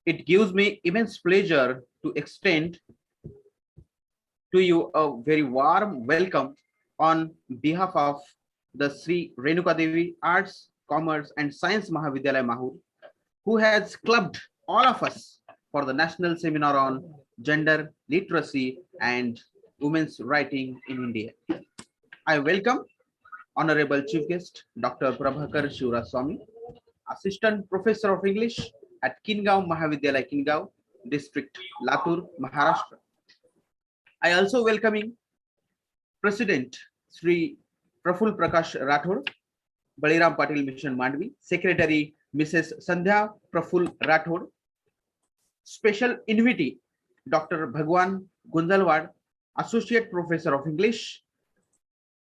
It gives me immense pleasure to extend to you a very warm welcome on behalf of the Sri Renuka Devi Arts, Commerce and Science Mahavidyalaya Mahur, who has clubbed all of us for the National Seminar on Gender Literacy and Women's Writing in India. I welcome Honorable Chief Guest Dr. Prabhakar Shivraswamy, Assistant Professor of English at Kingaon Mahavidyalaya Kingaon, District Latur, Maharashtra. I also welcoming President Sri Praful Prakash Rathod, Baliram Patil Mission Mandvi, Secretary Mrs. Sandhya Praful Rathod, special invitee Dr. Bhagwan Gunjalwad, Associate Professor of English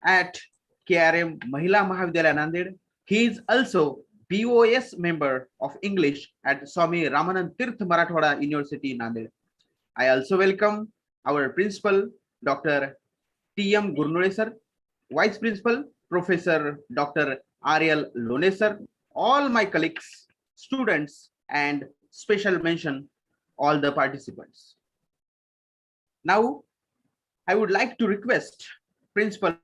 at KRM Mahila Mahavidyalaya Nanded. He is also BOS member of English at Swami Ramanand Tirth Marathwada University Nanded. I also welcome our principal Dr. T.M. Gurnule sir, Vice Principal Professor Dr. R.L. Lone sir, all my colleagues, students, and special mention all the participants. Now, I would like to request Principal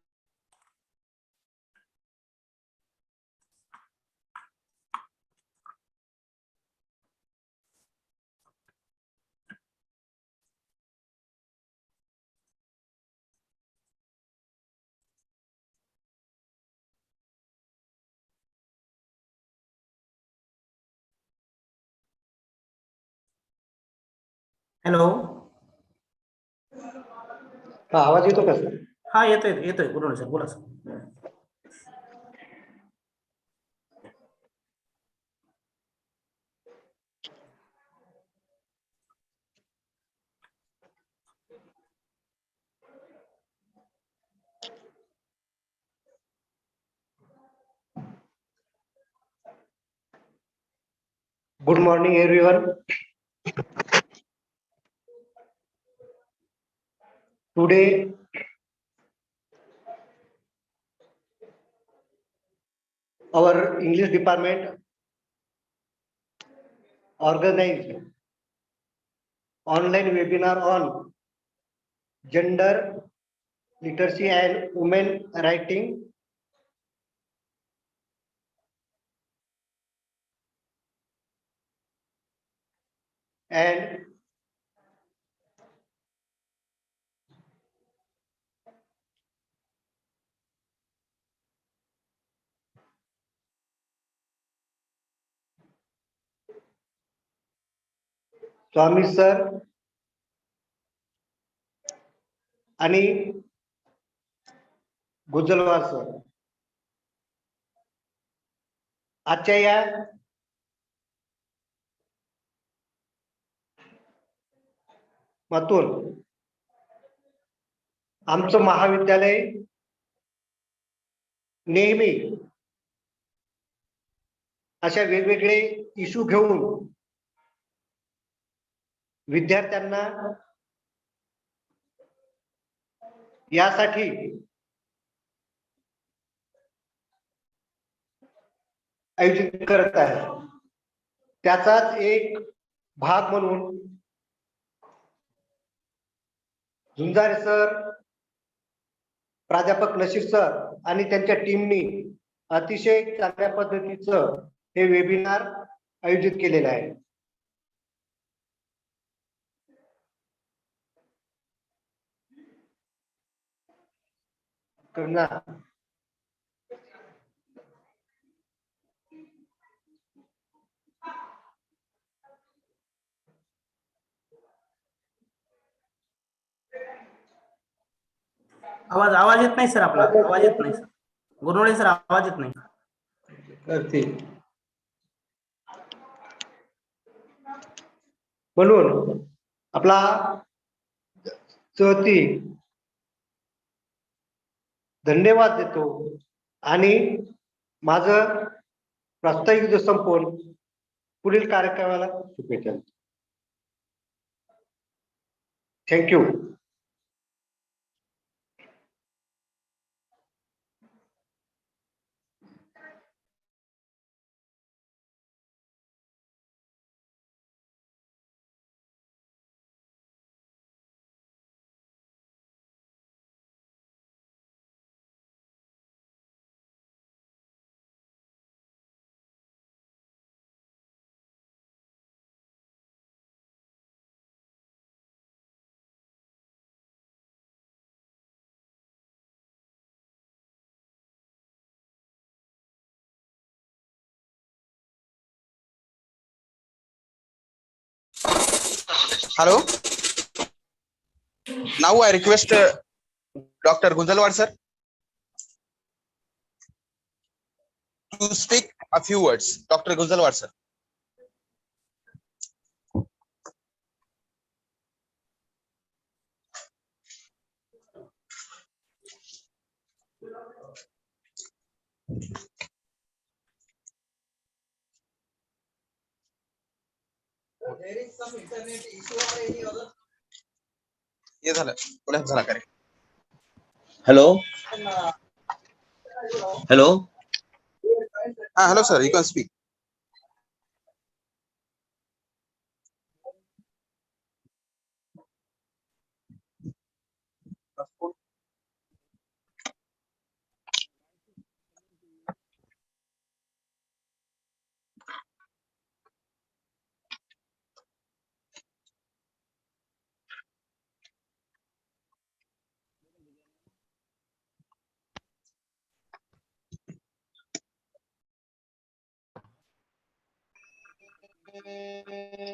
hello. हा, आवाज येतो का sir? हा, येतोय गुरुजी sir, बोला sir. Good morning, everyone. Today, our English department organized online webinar on gender literacy and women writing. And Swami sir आणि गुजलवार sir आजच्या या मातून आमचं महाविद्यालय नेहमी अशा वेगवेगळे इश्यू घेऊन विद्यार्थ्यांना यासाठी आयोजित करत आहे. त्याचाच एक भाग म्हणून झुंजारे सर, प्राध्यापक नशीर सर आणि त्यांच्या टीमनी अतिशय चांगल्या पद्धतीचं हे वेबिनार आयोजित केलेलं आहे. करना आवाज येत नाही सर, आपला आवाज येत नाही सर. गुरुळे सर, आवाज येत नाही. करते म्हणून आपला चौथी धन्यवाद देतो आणि माझं प्रास्ताविक संपवून पुढील कार्यक्रमाला शुभेच्छा. Thank you. Hello. Now I request Dr. Gunjalwar sir to speak a few words. Dr. Gunjalwar sir. There is some internet issue or any other. ये झालं कोल्हापूर झाला का रे? Hello. Hello. Hello sir, you can speak.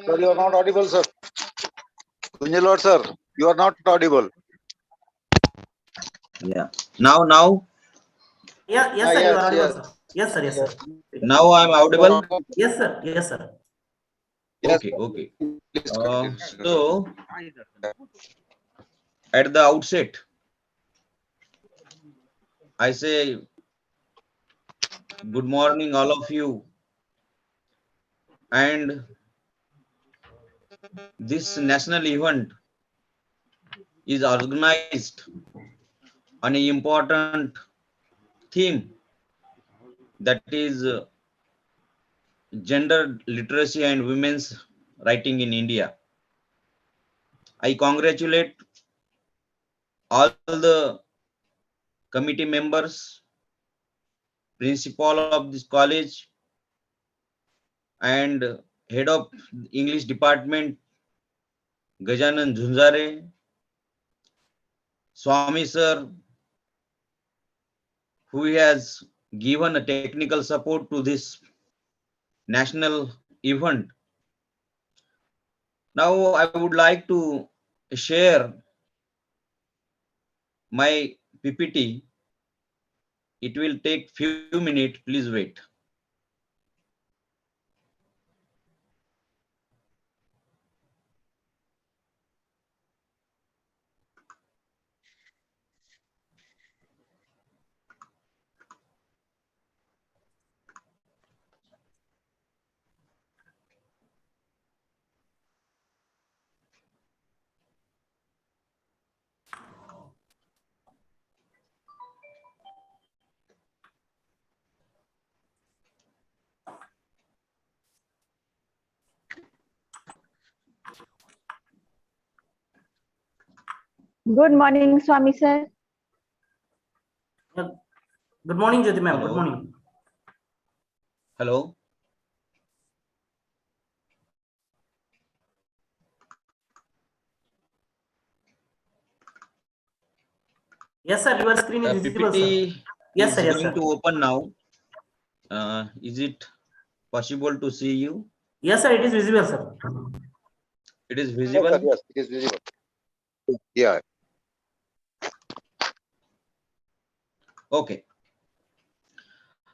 Sir, you are not audible, sir. Gunjalwar, sir, you are not audible. Yeah. Now. Yeah, yes, sir, you are audible, sir. Yes, sir, yes, sir. Now I am audible. Yes, sir, yes, sir. Yes. Okay. Please So at the outset, I say good morning, all of you. And this national event is organized on an important theme, that is gender literacy and women's writing in India. I congratulate all the committee members, principal of this college, and head of English department, Gajanan Zunzare, Swami sir, who has given a technical support to this national event. Now I would like to share my PPT. It will take few minutes, please wait. Good morning, Swami sir. Good morning, Jyoti ma'am. Hello. Good morning. Hello. Yes, sir, your screen is visible, sir. PPT Yes, is sir, yes, going sir. to open now. Is it possible to see you? Yes, sir, it is visible, sir. It is Yes, visible. sir, yes, it is visible. Yeah. Okay.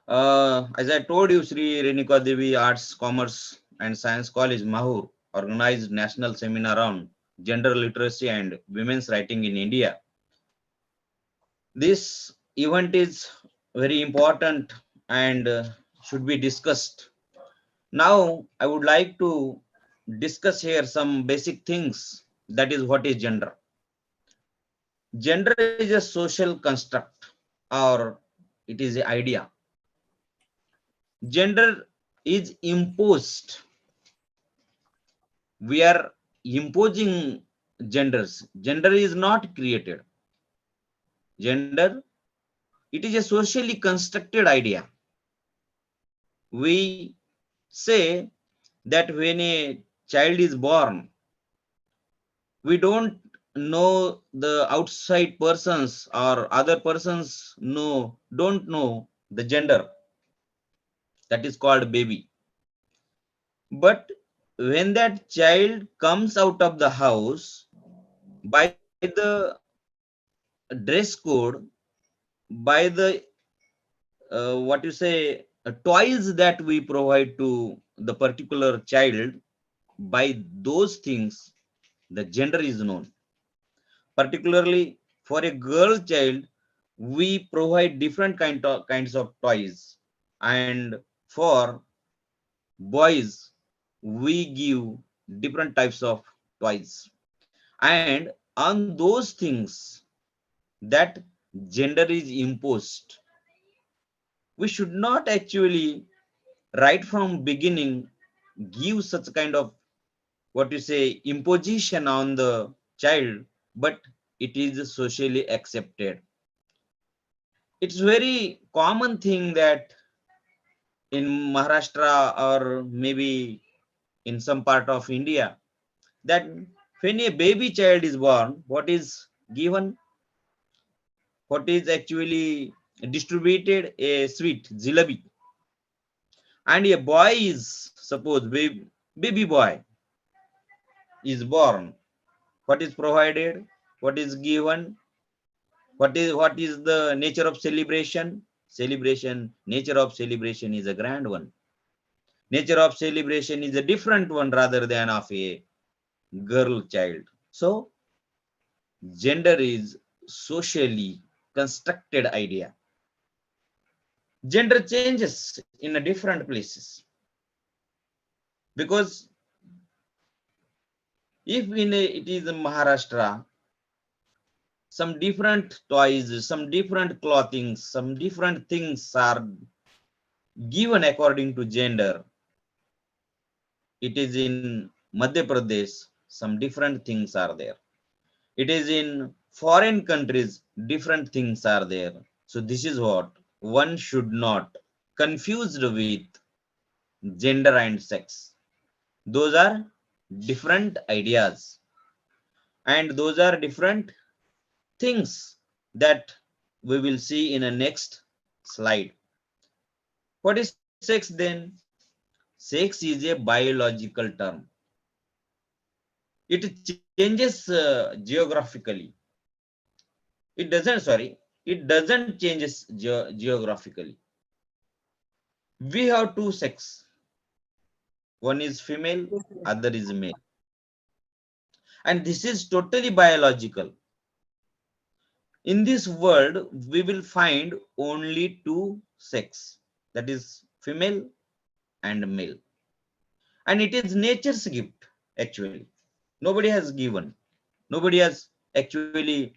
As I told you, Sri Renuka Devi Arts, Commerce and Science College, Mahur, organized national seminar on gender literacy and women's writing in India. This event is very important and should be discussed. Now, I would like to discuss here some basic things. That is, what is gender? Gender is a social construct, or it is an idea. Gender is imposed. We are imposing genders. Gender is not created. Gender, it is a socially constructed idea. We say that when a child is born, we don't know the outside persons or other persons don't know the gender. That is called baby. But when that child comes out of the house, by the dress code, by the what you say, toys that we provide to the particular child, by those things the gender is known. Particularly for a girl child, we provide different kinds of toys, and for boys we give different types of toys. And on those things that gender is imposed, we should not actually right from beginning give such kind of what you say imposition on the child, but it is socially accepted. It's very common thing that in Maharashtra or maybe in some part of India, that when a baby child is born, what is given, what is actually distributed, a sweet jalebi. And a boy is, suppose baby boy is born, what is provided, what is given, what is the nature of celebration? Nature of celebration is a grand one. Nature of celebration is a different one rather than of a girl child. So gender is socially constructed idea. Gender changes in a different places, because if it is in Maharashtra, some different toys, some different clothing, some different things are given according to gender. It is in Madhya Pradesh, some different things are there. It is in foreign countries, different things are there. So this is what one should not confused with gender and sex. Those are different ideas, and those are different things that we will see in a next slide. What is sex then? Sex is a biological term. It changes geographically. It doesn't changes geographically. We have two sex. One is female, other is male. And this is totally biological. In this world, we will find only two sex, that is female and male. And it is nature's gift, actually. Nobody has given. Nobody has actually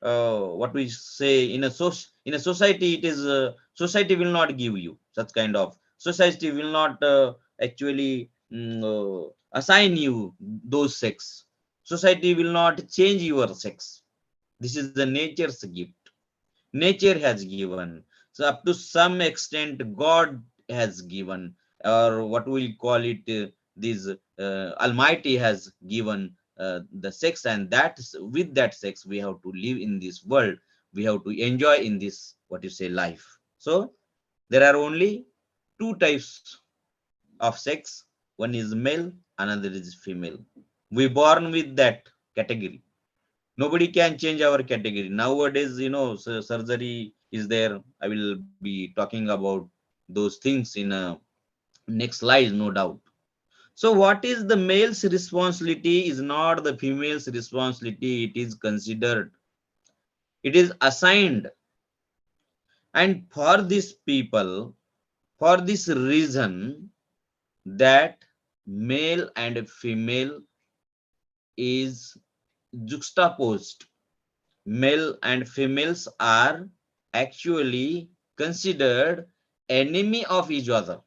what we say in a society, it is society will not give you such kind of, society will not actually assign you those sex. Society will not change your sex. This is the nature's gift. Nature has given. So up to some extent God has given, or what we call it, this Almighty has given the sex, and that with that sex we have to live in this world, we have to enjoy in this what you say life. So there are only two types of sex. One is male, another is female. We born with that category. Nobody can change our category nowadays. Surgery is there. I will be talking about those things in a next slide, no doubt. So what is the male's responsibility is not the female's responsibility. It is considered, it is assigned. And for these people, for this reason, that male and female is juxtaposed. Male and females are actually considered enemy of each other.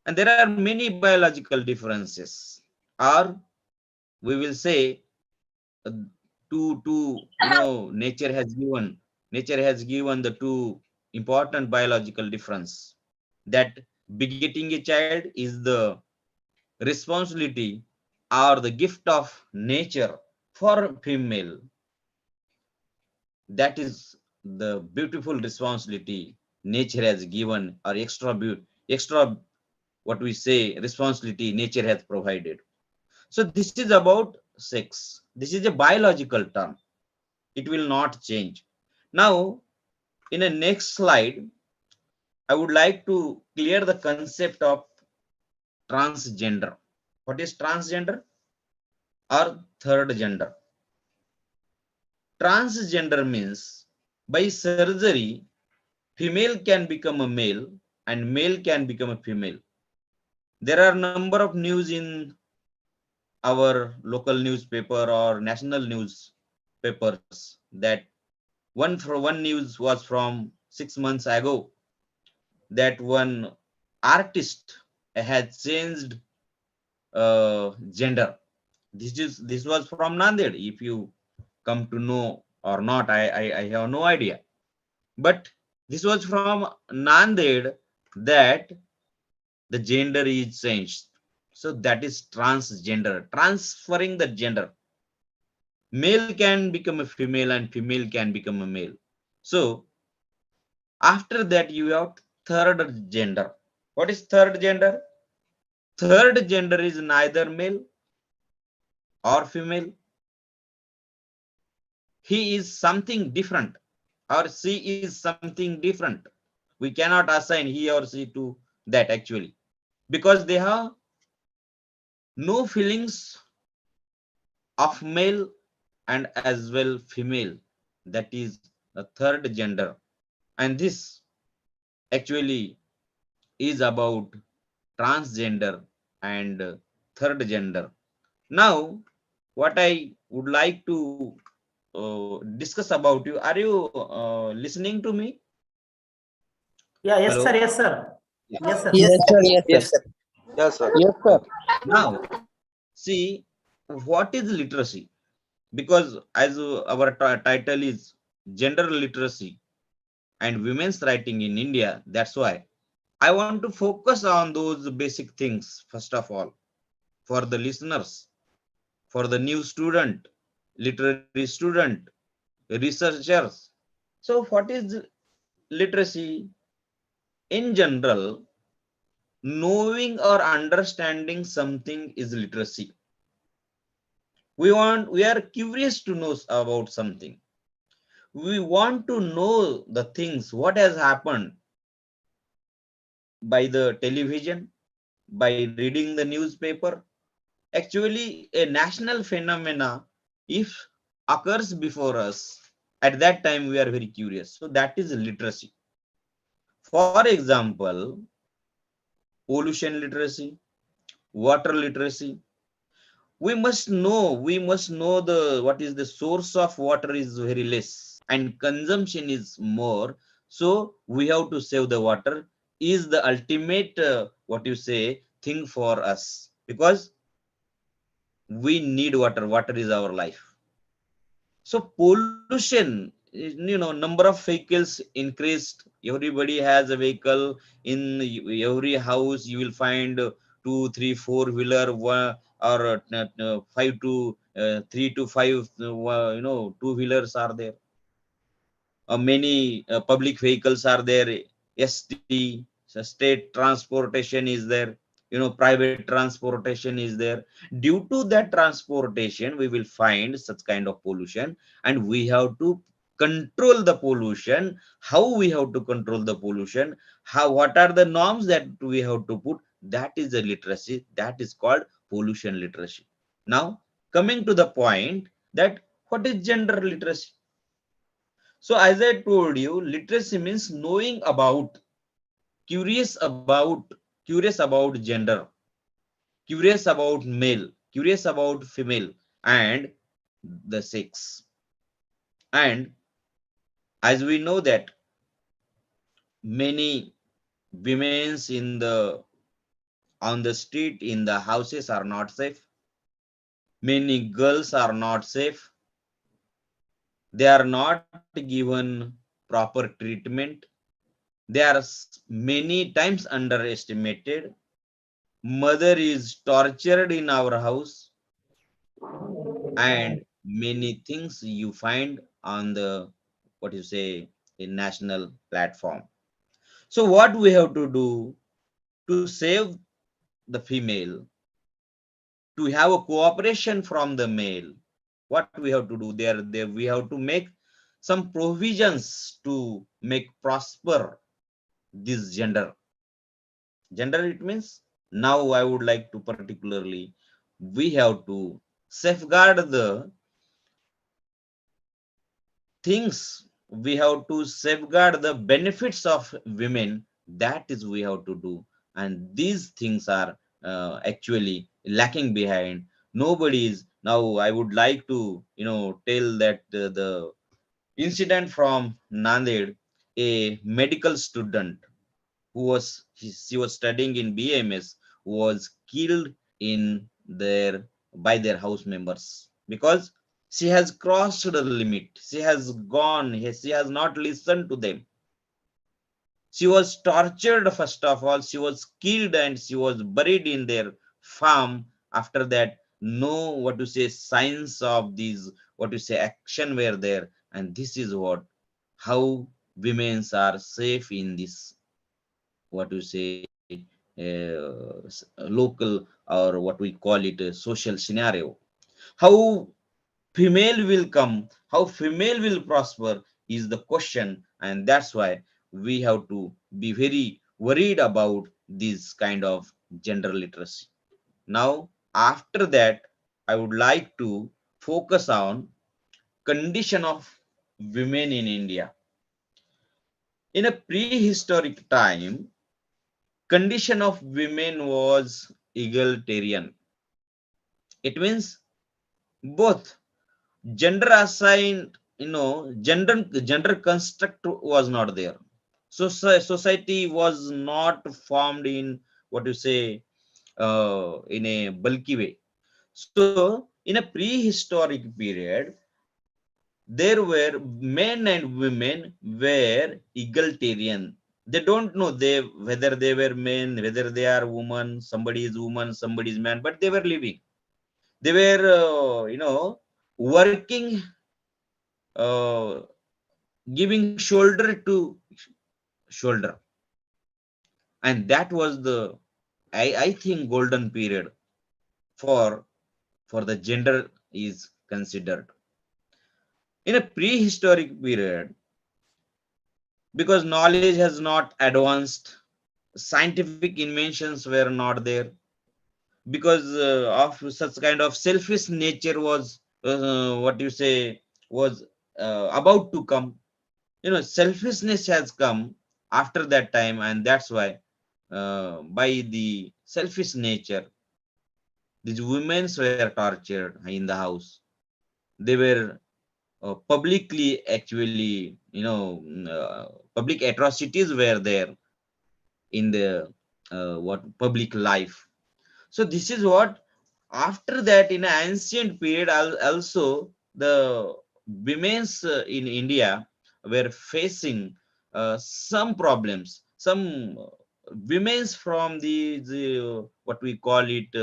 And there are many biological differences. Or we will say uh, nature has given the two important biological difference, that begetting a child is the responsibility or the gift of nature for female. That is the beautiful responsibility nature has given, or extra what we say, responsibility nature has provided. So this is about sex. This is a biological term. It will not change. Now, in the next slide, I would like to clear the concept of transgender. What is transgender or third gender? Transgender means by surgery, female can become a male and male can become a female. There are number of news in our local newspaper or national newspapers that one news was from 6 months ago that one artist had changed gender. This was from Nanded. If you come to know or not, I have no idea. But this was from Nanded that the gender is changed. So that is transgender, transferring the gender. Male can become a female and female can become a male. So after that you have third gender. What is third gender? Third gender is neither male or female. He is something different or she is something different. We cannot assign he or she to that actually, because they have no feelings of male and as well female. That is a third gender. And this actually is about transgender and third gender. Now, what I would like to discuss about you. Are you listening to me? Yeah, yes, Hello? sir. Yes, sir. Yeah. Yes, sir. Yes, sir. Yes, Yes, sir. yes, sir. Yes, sir. Now, see, what is literacy? Because as our title is gender literacy and women's writing in India, that's why I want to focus on those basic things first of all for the listeners, for the new student, literary student, researchers. So, what is literacy? In general, knowing or understanding something is literacy. We are curious to know about something. We want to know the things, what has happened by the television, by reading the newspaper. Actually, a national phenomena, if occurs before us, at that time we are very curious. So that is literacy. For example, pollution literacy, water literacy. We must know the what is the source of water is very less and consumption is more. So we have to save the water is the ultimate what you say thing for us, because we need water. Water is our life. So pollution, number of vehicles increased. Everybody has a vehicle. In every house you will find two, three, four-wheeler, or 3 to 5 two-wheelers are there. Many public vehicles are there. ST, so state transportation is there. Private transportation is there. Due to that transportation, we will find such kind of pollution, and we have to control the pollution. How we have to control the pollution? What are the norms that we have to put? That is the literacy. That is called pollution literacy. Now, coming to the point that what is gender literacy? So as I told you, literacy means knowing about, curious about, curious about gender, curious about male, curious about female, and the sex. And as we know that many women's on the street, in the houses are not safe. Many girls are not safe. They are not given proper treatment. They are many times underestimated. Mother is tortured in our house, and many things you find on the what you say in national platform. So what we have to do to save the female, to have a cooperation from the male, what we have to do there we have to make some provisions to make prosper this gender. It means now I would like to particularly, we have to safeguard the things, we have to safeguard the benefits of women, that is we have to do. And these things are actually lacking behind. Nobody is now. I would like to tell that the incident from Nanded, a medical student who was she was studying in BMS, was killed in their by their house members because she has crossed the limit. She has gone. She has not listened to them. She was tortured first of all. She was killed and she was buried in their farm. After that, no what to say signs of these what to say action were there. And this is what how women are safe in this what you say local or what we call it a social scenario. How female will come, how female will prosper is the question, and that's why we have to be very worried about this kind of gender literacy. Now after that, I would like to focus on condition of women in India. In a prehistoric time, condition of women was egalitarian. It means both gender assigned, gender construct was not there. So society was not formed in what you say in a bulky way. So in a prehistoric period, there were men and women were egalitarian. They don't know they whether they were men, whether they are woman, somebody is woman, somebody is man, but they were living. They were working, uh, giving shoulder to shoulder. And that was the I think golden period for the gender is considered. In a prehistoric period, because knowledge has not advanced, scientific inventions were not there, because of such kind of selfish nature was what you say was about to come. Selfishness has come after that time, and that's why by the selfish nature, these women were tortured in the house. They were publicly actually, public atrocities were there in the what public life. So this is what, after that, in an ancient period also the women's in India were facing some problems. Some women's from the what we call it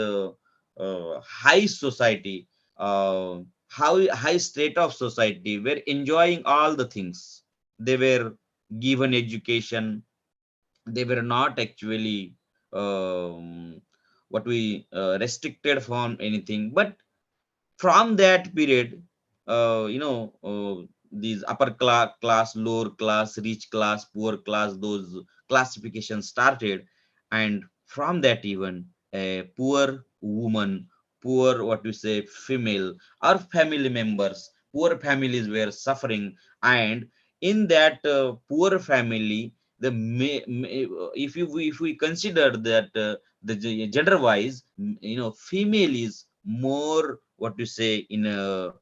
high society, high state of society, were enjoying all the things. They were given education. They were not actually what we restricted from anything. But from that period, these upper class, lower class, rich class, poor class, those classifications started. And from that, even a poor woman, poor what you say female, or family members, poor families were suffering. And in that poor family, the if we consider that the gender wise, female is more what you say in a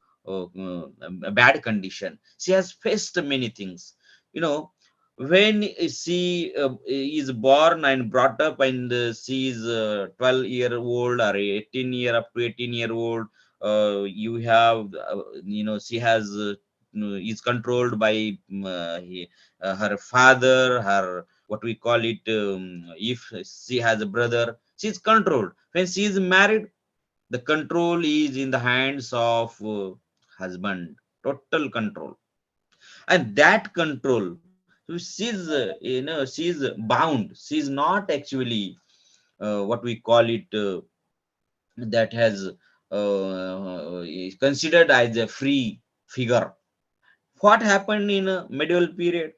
bad condition. She has faced many things. you know when she is born and brought up, and she is 12-year-old or 18 year up to 18-year-old, you have she has is controlled by her father, her what we call it, if she has a brother, she's controlled. When she is married, the control is in the hands of husband, total control. And that control, so she's she's bound. She's not actually what we call it, that has is considered as a free figure. What happened in a medieval period?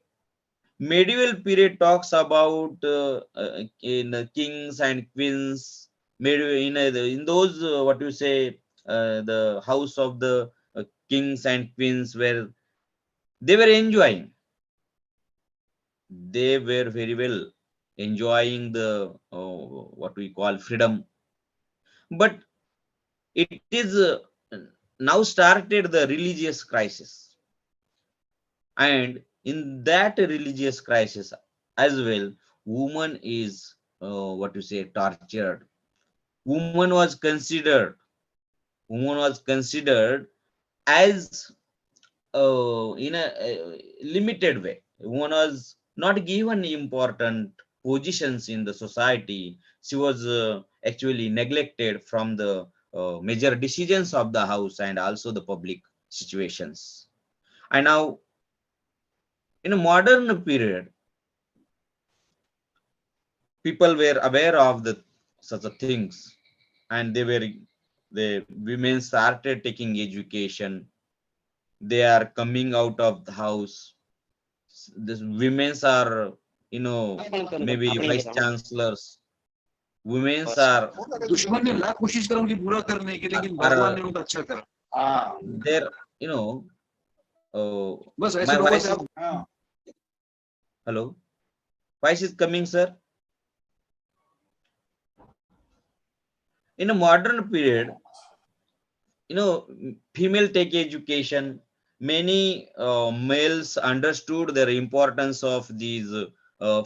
Medieval period talks about in kings and queens. In those what you say, the house of the kings and queens, where they were enjoying. They were very well enjoying the what we call freedom. But it is now started the religious crisis, and in that religious crisis as well, woman is what you say, tortured. Woman was considered, woman was considered as in a limited way. Woman was not given important positions in the society. She was actually neglected from the major decisions of the house and also the public situations. And now, in a modern period, people were aware of the such a things, and the women started taking education. They are coming out of the house. This women's are, maybe vice chancellors. Women's दुश्मन ने लाख कोशिश करा उनकी बुरा करने की, लेकिन भगवान ने उनका अच्छा करा. there, बस ऐसे my लोगों voice से is, आप hello, voice is coming, sir. In a modern period, female take education. Many males understood the importance of these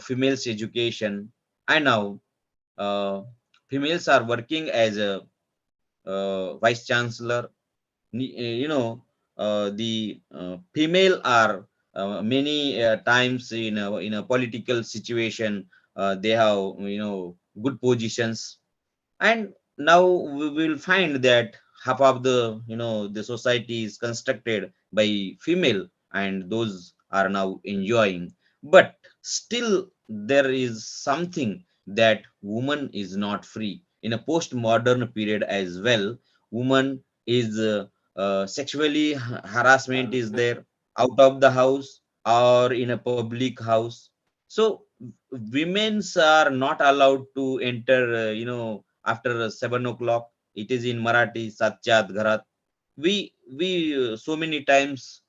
females education, and now uh, females are working as a vice chancellor. The female are many times in a political situation. They have good positions, and now we will find that half of the the society is constructed by female, and those are now enjoying. But still there is something that woman is not free in a postmodern period as well. Woman is sexually harassment is there out of the house or in a public house. So women's are not allowed to enter after 7 o'clock. It is in Marathi, Satchat Gharat. We so many times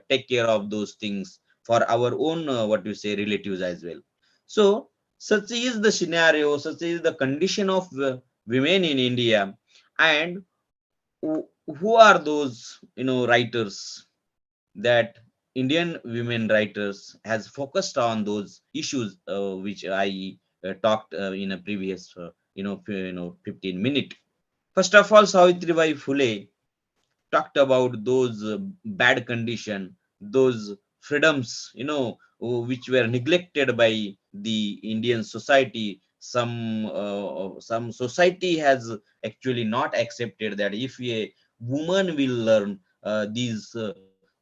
take care of those things for our own what you say relatives as well. So such is the scenario, such is the condition of women in India. And who are those writers that Indian women writers has focused on those issues which I talked in a previous 15 minute. First of all, Savitribai Phule talked about those bad condition, those freedoms, which were neglected by the Indian society. Some society has actually not accepted that if a woman will learn these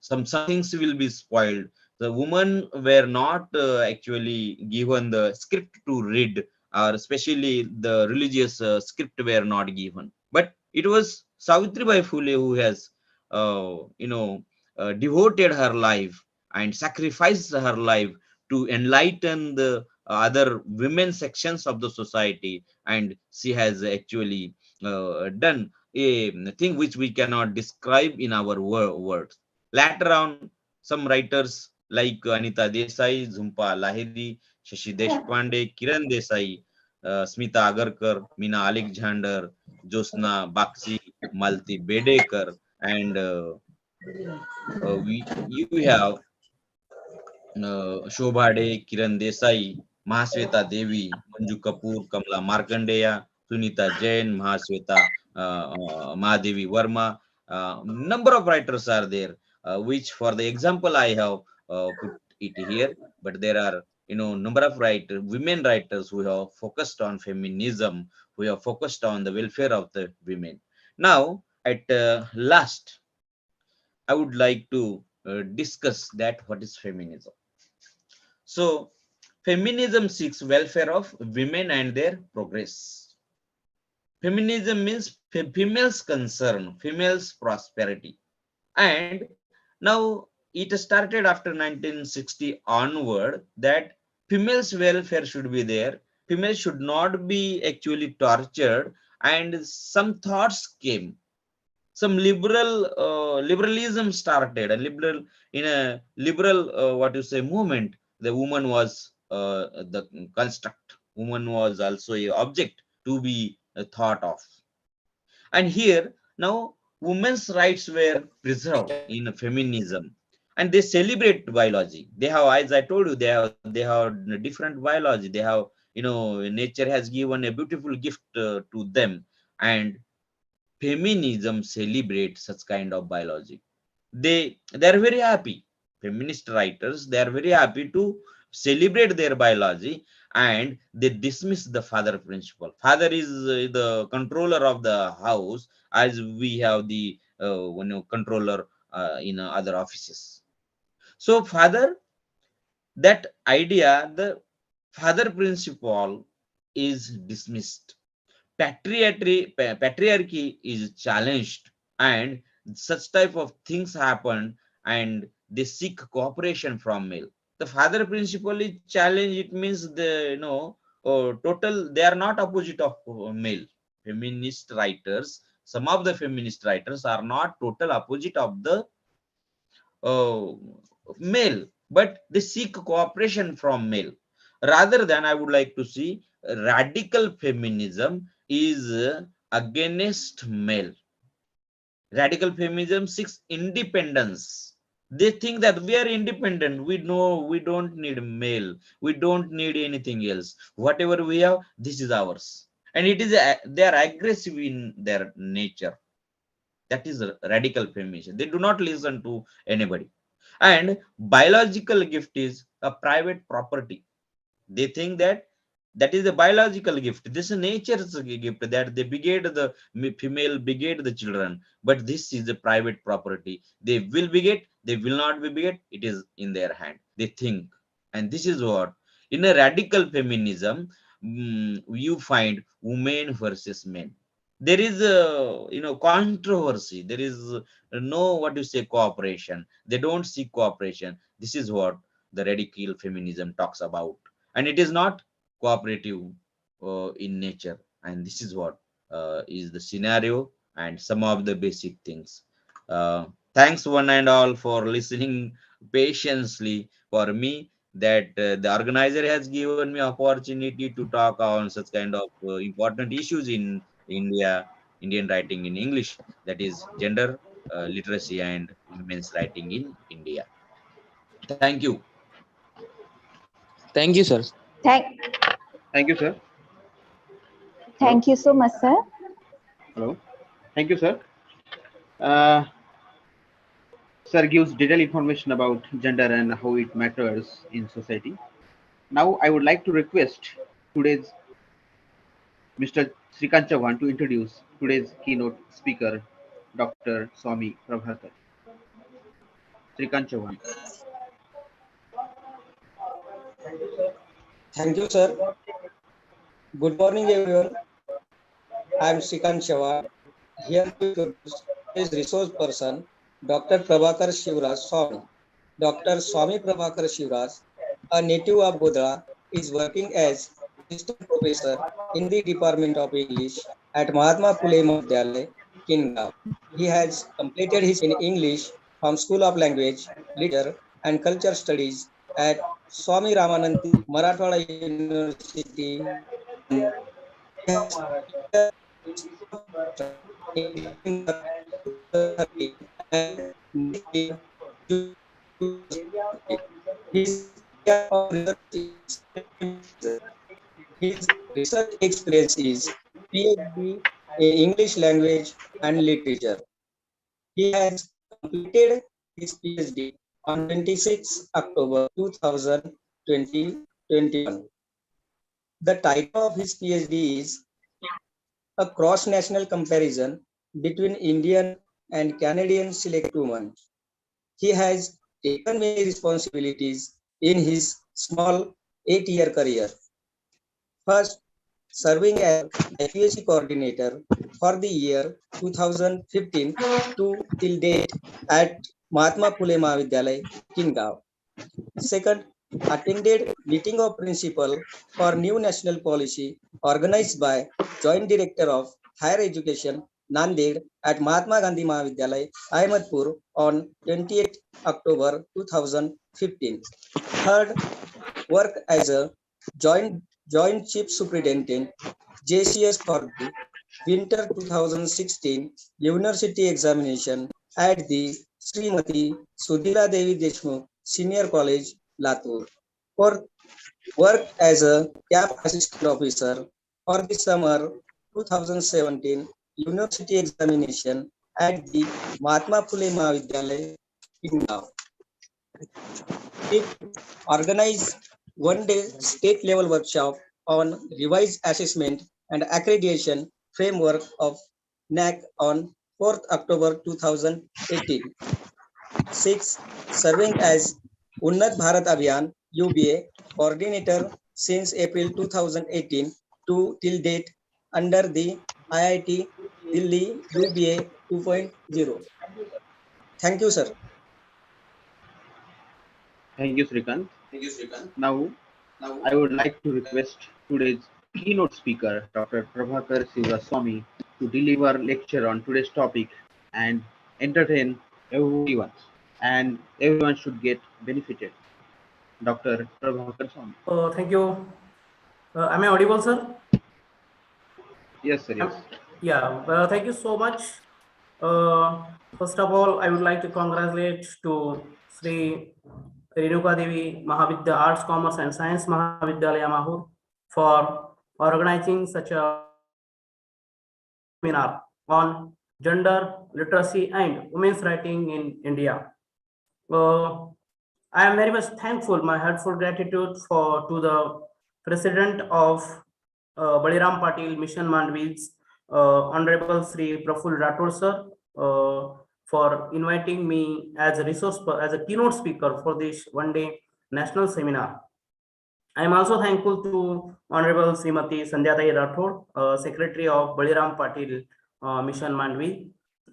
some things will be spoiled. The women were not actually given the script to read, or especially the religious script were not given. But it was Savitribai Phule who has devoted her life and sacrificed her life to enlighten the other women sections of the society, and she has actually done a thing which we cannot describe in our words. Later on, some writers like Anita Desai, Zhumpa Lahiri, Shashi Deshpande, Kiran Desai, Smita Agarkar, Meena Alexander, Josna Bakshi, Malti Bedekar, and you have Shobhade, Kiran Desai, Mahasweta Devi, Manju Kapoor, Kamala Markandeya, Sunita Jain, Mahasweta Mahadevi Verma. Number of writers are there, which for the example I have put it here. But there are number of women writers who have focused on feminism, who have focused on the welfare of the women. Now, at last, I would like to discuss that what is feminism. So feminism seeks welfare of women and their progress. Feminism means females' concern, females' prosperity. And now it started after 1960 onward that females' welfare should be there. Females should not be actually tortured, and some thoughts came. Some liberalism started, a liberal in a liberal what you say movement. The woman was the construct. Woman was also a object to be thought of. And here now women's rights were preserved in feminism, and they celebrate biology. They have, as I told you, they have different biology. They have, nature has given a beautiful gift to them, and feminism celebrates such kind of biology. They are very happy. Feminist writers, they are very happy to celebrate their biology, and they dismiss the father principle. Father is the controller of the house, as we have the controller in other offices. So father, that idea, the father principle is dismissed. Patriarchy is challenged, and such type of things happen, and they seek cooperation from male. The father principle is challenged. It means the total, they are not opposite of male. Feminist writers, some of the feminist writers are not total opposite of the uh, male, but they seek cooperation from male. Rather than, I would like to see, radical feminism is against male. Radical feminism seeks independence. They think that we are independent. We know we don't need male. We don't need anything else. Whatever we have, this is ours. And it is they are aggressive in their nature. That is radical feminism. They do not listen to anybody. And biological gift is a private property. They think that that is a biological gift. This is nature's gift, that they beget the female, beget the children, but this is a private property. They will beget, they will not be beget, it is in their hand, they think. And this is what, in a radical feminism, you find women versus men. There is a controversy. There is no, what you say, cooperation. They don't seek cooperation. This is what the radical feminism talks about, and it is not cooperative in nature. And this is what is the scenario and some of the basic things. Thanks one and all for listening patiently for me, that the organizer has given me opportunity to talk on such kind of important issues in India, Indian writing in English, that is gender literacy and women's writing in India. Thank you. Thank you, sir. Thank, Thank you, sir. thank you so much, sir. Hello. Thank you, sir. Sir gives detailed information about gender and how it matters in society. Now, I would like to request today's Mr. Srikant Chauhan to introduce today's keynote speaker, Dr. Swami Prabhakar. Srikant Chauhan. Thank you, sir. Good morning, everyone. I am Srikant Chauhan, here to introduce today's resource person, Dr. Prabhakar Shivraj Swami. Dr. Swami Prabhakar Shivraj, a native of Godhra, is working as assistant professor in the Department of English at Mahatma Phule Madhyalaya, Kingaon. He has completed his in English from School of Language, Literature and Culture Studies at Swami Ramanandi Marathwada University. He has his research experience is PhD in English language and literature. He has completed his PhD on 26 October 2021. The title of his PhD is A Cross-National Comparison Between Indian and Canadian Select Women. He has taken many responsibilities in his small 8-year career. First, serving as IPSC coordinator for the year 2015 to till date at Mahatma Phule Mahavidyalay, Kingaon. Second, attended meeting of principal for new national policy organized by Joint Director of Higher Education, Nanded at Mahatma Gandhi Mahavidyalay, Ahmedpur on 28 October 2015. Third, work as a joint chief superintendent JCS for the winter 2016 university examination at the Srimati Sudhira Devi Deshmukh Senior College, Latur. For work as a camp assistant officer for the summer 2017 university examination at the Mahatma Phule Mahavidyalay, Kingaon. Fifth, organize one-day state-level workshop on revised assessment and accreditation framework of NAC on 4th October 2018. Six, serving as Unnat Bharat Abhiyan UBA coordinator since April 2018 to till date under the IIT Delhi UBA 2.0. Thank you, sir. Thank you, Srikant. Now, I would like to request today's keynote speaker, Dr. Prabhakar Swami, to deliver lecture on today's topic and entertain everyone. And everyone should get benefited. Dr. Prabhakar Swami. Thank you. Am I audible, sir? Yes, sir. Yes. Yeah. Thank you so much. First of all, I would like to congratulate to Sri Renuka Devi Mahavidya Arts, Commerce and Science Mahavidyalaya Mahur for organizing such a seminar on gender literacy and women's writing in India. I am very much thankful, my heartfelt gratitude to the President of Baliram Patil Mission Mandvi's Honorable Sri Praful Rathod sir for inviting me as a keynote speaker for this one-day national seminar. I am also thankful to Honorable Srimati Sandhya Tai Rathod, Secretary of Baliram Patil Mission Mandvi.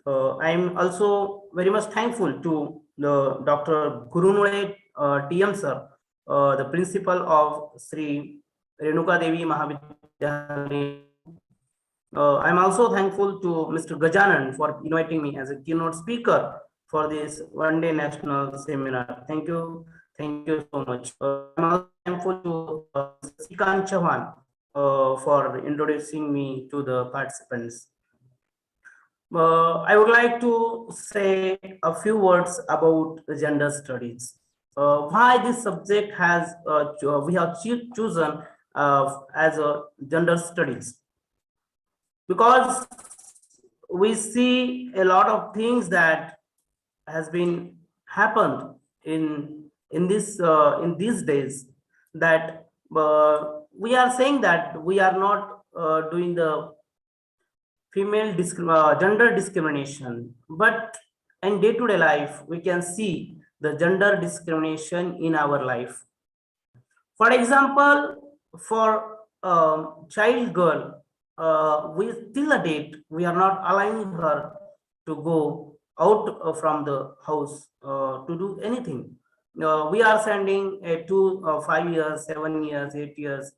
I am also very much thankful to the Dr. Gurunule TM sir, the principal of Sri Renuka Devi Mahavidyalaya. I'm also thankful to Mr. Gajanan for inviting me as a keynote speaker for this one-day national seminar. Thank you so much. I'm also thankful to Sikant Chauhan for introducing me to the participants. I would like to say a few words about gender studies. Why this subject we have chosen as a gender studies, because we see a lot of things that has been happened in these days, that we are saying that we are not doing the gender discrimination, but in day-to-day life we can see the gender discrimination in our life. For example, for child girl, we till a date we are not allowing her to go out from the house to do anything. We are sending a 5 years, 7 years, 8 years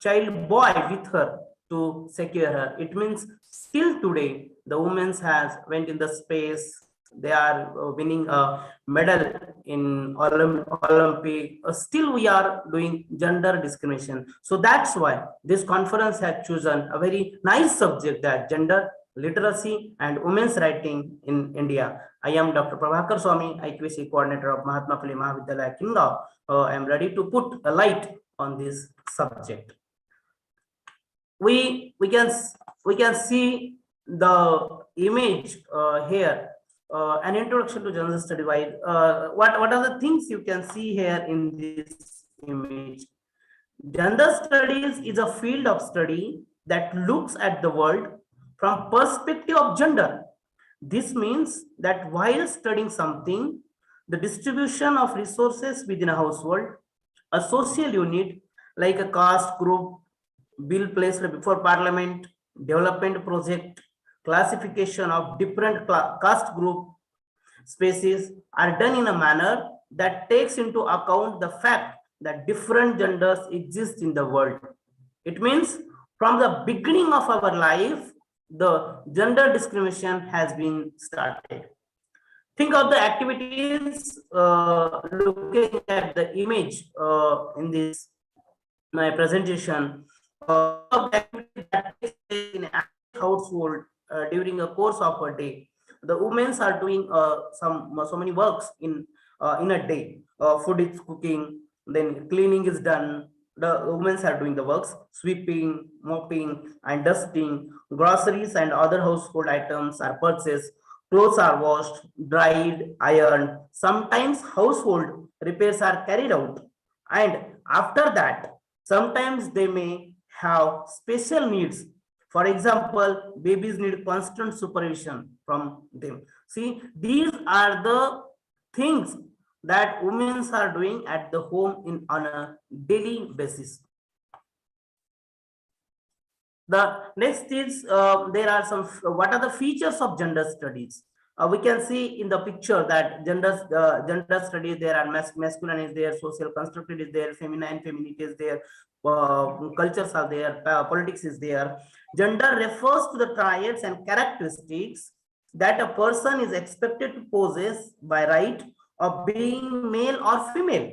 child boy with her to secure her. It means still today the women has went in the space. They are winning a medal in Olympic. Still we are doing gender discrimination. So that's why this conference has chosen a very nice subject, that gender literacy and women's writing in India. I am Dr. Prabhakar Swami, IQC coordinator of Mahatma Phule Mahavidyalaya, Kingaon. I am ready to put a light on this subject. We can see the image here. An introduction to gender study. What are the things you can see here in this image? Gender studies is a field of study that looks at the world from perspective of gender. This means that while studying something, the distribution of resources within a household, a social unit like a caste group, bill placed before parliament, development project, classification of different caste group species are done in a manner that takes into account the fact that different genders exist in the world. It means from the beginning of our life, the gender discrimination has been started. Think of the activities looking at the image in this my presentation of the activity that takes place in a household during a course of a day. The women are doing so many works in a day. Food is cooking, then cleaning is done. The women are doing the works, sweeping, mopping, and dusting. Groceries and other household items are purchased. Clothes are washed, dried, ironed. Sometimes household repairs are carried out. And after that, sometimes they may have special needs. For example, babies need constant supervision from them. See, these are the things that women are doing at the home on a daily basis. The next is there are some what are the features of gender studies? We can see in the picture that gender studies, there are masculine is there, social construct is there, feminine femininity is there, cultures are there, politics is there. Gender refers to the traits and characteristics that a person is expected to possess by right of being male or female,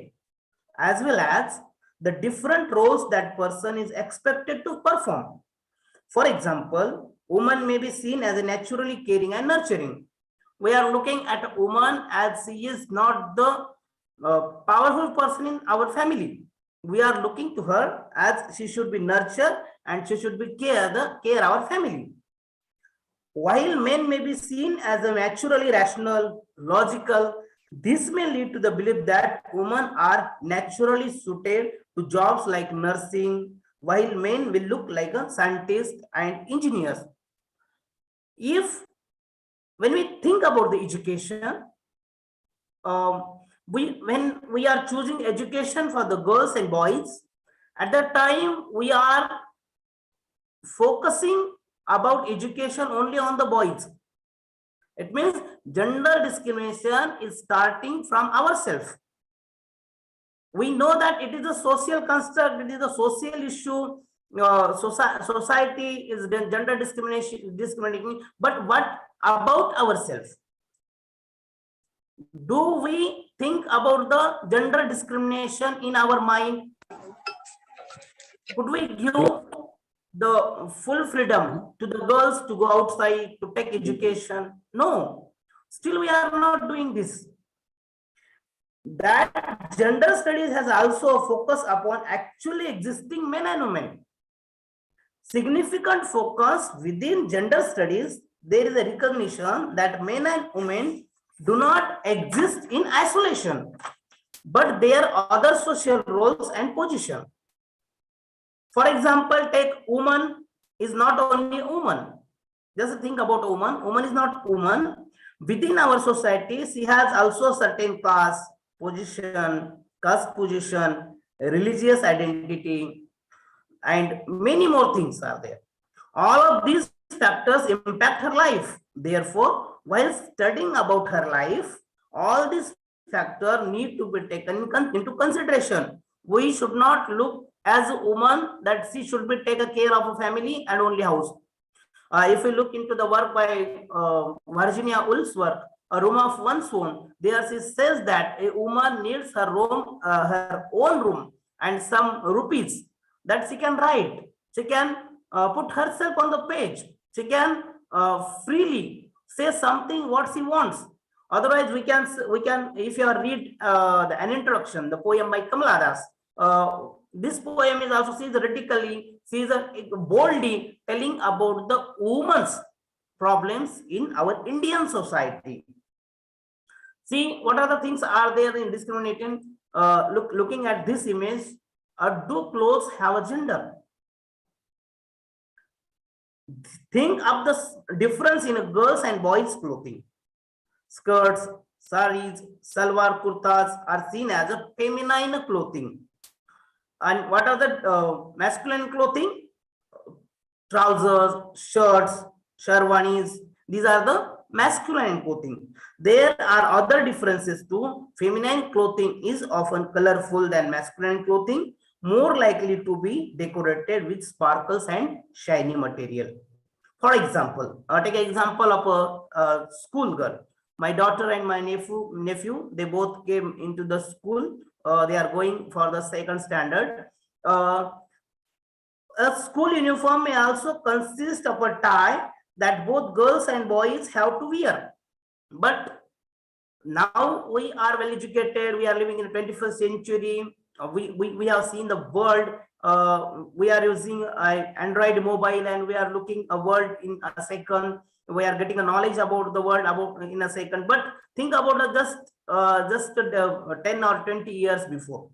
as well as the different roles that person is expected to perform. For example, woman may be seen as a naturally caring and nurturing. We are looking at a woman as she is not the powerful person in our family. We are looking to her as she should be nurtured and she should be care our family. While men may be seen as a naturally rational, logical, this may lead to the belief that women are naturally suited to jobs like nursing, while men will look like a scientist and engineers. When we think about the education, when we are choosing education for the girls and boys, at that time we are focusing about education only on the boys. It means gender discrimination is starting from ourselves. We know that it is a social construct, it is a social issue. Society is gender discriminating, but what about ourselves? Do we think about the gender discrimination in our mind? Could we give the full freedom to the girls to go outside to take education? No, still we are not doing this. That gender studies has also a focus upon actually existing men and women. Significant focus within gender studies, there is a recognition that men and women do not exist in isolation, but there are other social roles and positions. For example, take woman is not only a woman. Just think about a woman. Woman is not woman. Within our society, she has also certain class, position, caste position, religious identity, and many more things are there. All of these factors impact her life. Therefore, while studying about her life, all these factors need to be taken into consideration. We should not look as a woman that she should be taken care of a family and only house. If we look into the work by Virginia Woolf's work, A Room of One's Own, there she says that a woman needs her own room and some rupees that she can write. She can put herself on the page. She can freely say something what she wants. Otherwise, we can if you read an introduction, the poem by Kamala Das, this poem is also she's boldly telling about the woman's problems in our Indian society. See, what are the things are there in discriminating? Looking at this image, do clothes have a gender? Think of the difference in a girls and boys clothing. Skirts, saris, salwar kurtas are seen as a feminine clothing, And what are the masculine clothing? Trousers, shirts, sherwanis. These are the masculine clothing. There are other differences too. Feminine clothing is often colorful than masculine clothing, more likely to be decorated with sparkles and shiny material. For example, take an example of a school girl. My daughter and my nephew, they both came into the school. They are going for the second standard. A school uniform may also consist of a tie that both girls and boys have to wear. But now we are well educated, we are living in the 21st century. We have seen the world. We are using Android mobile and we are looking a world in a second. We are getting a knowledge about the world about in a second. But think about just 10 or 20 years before.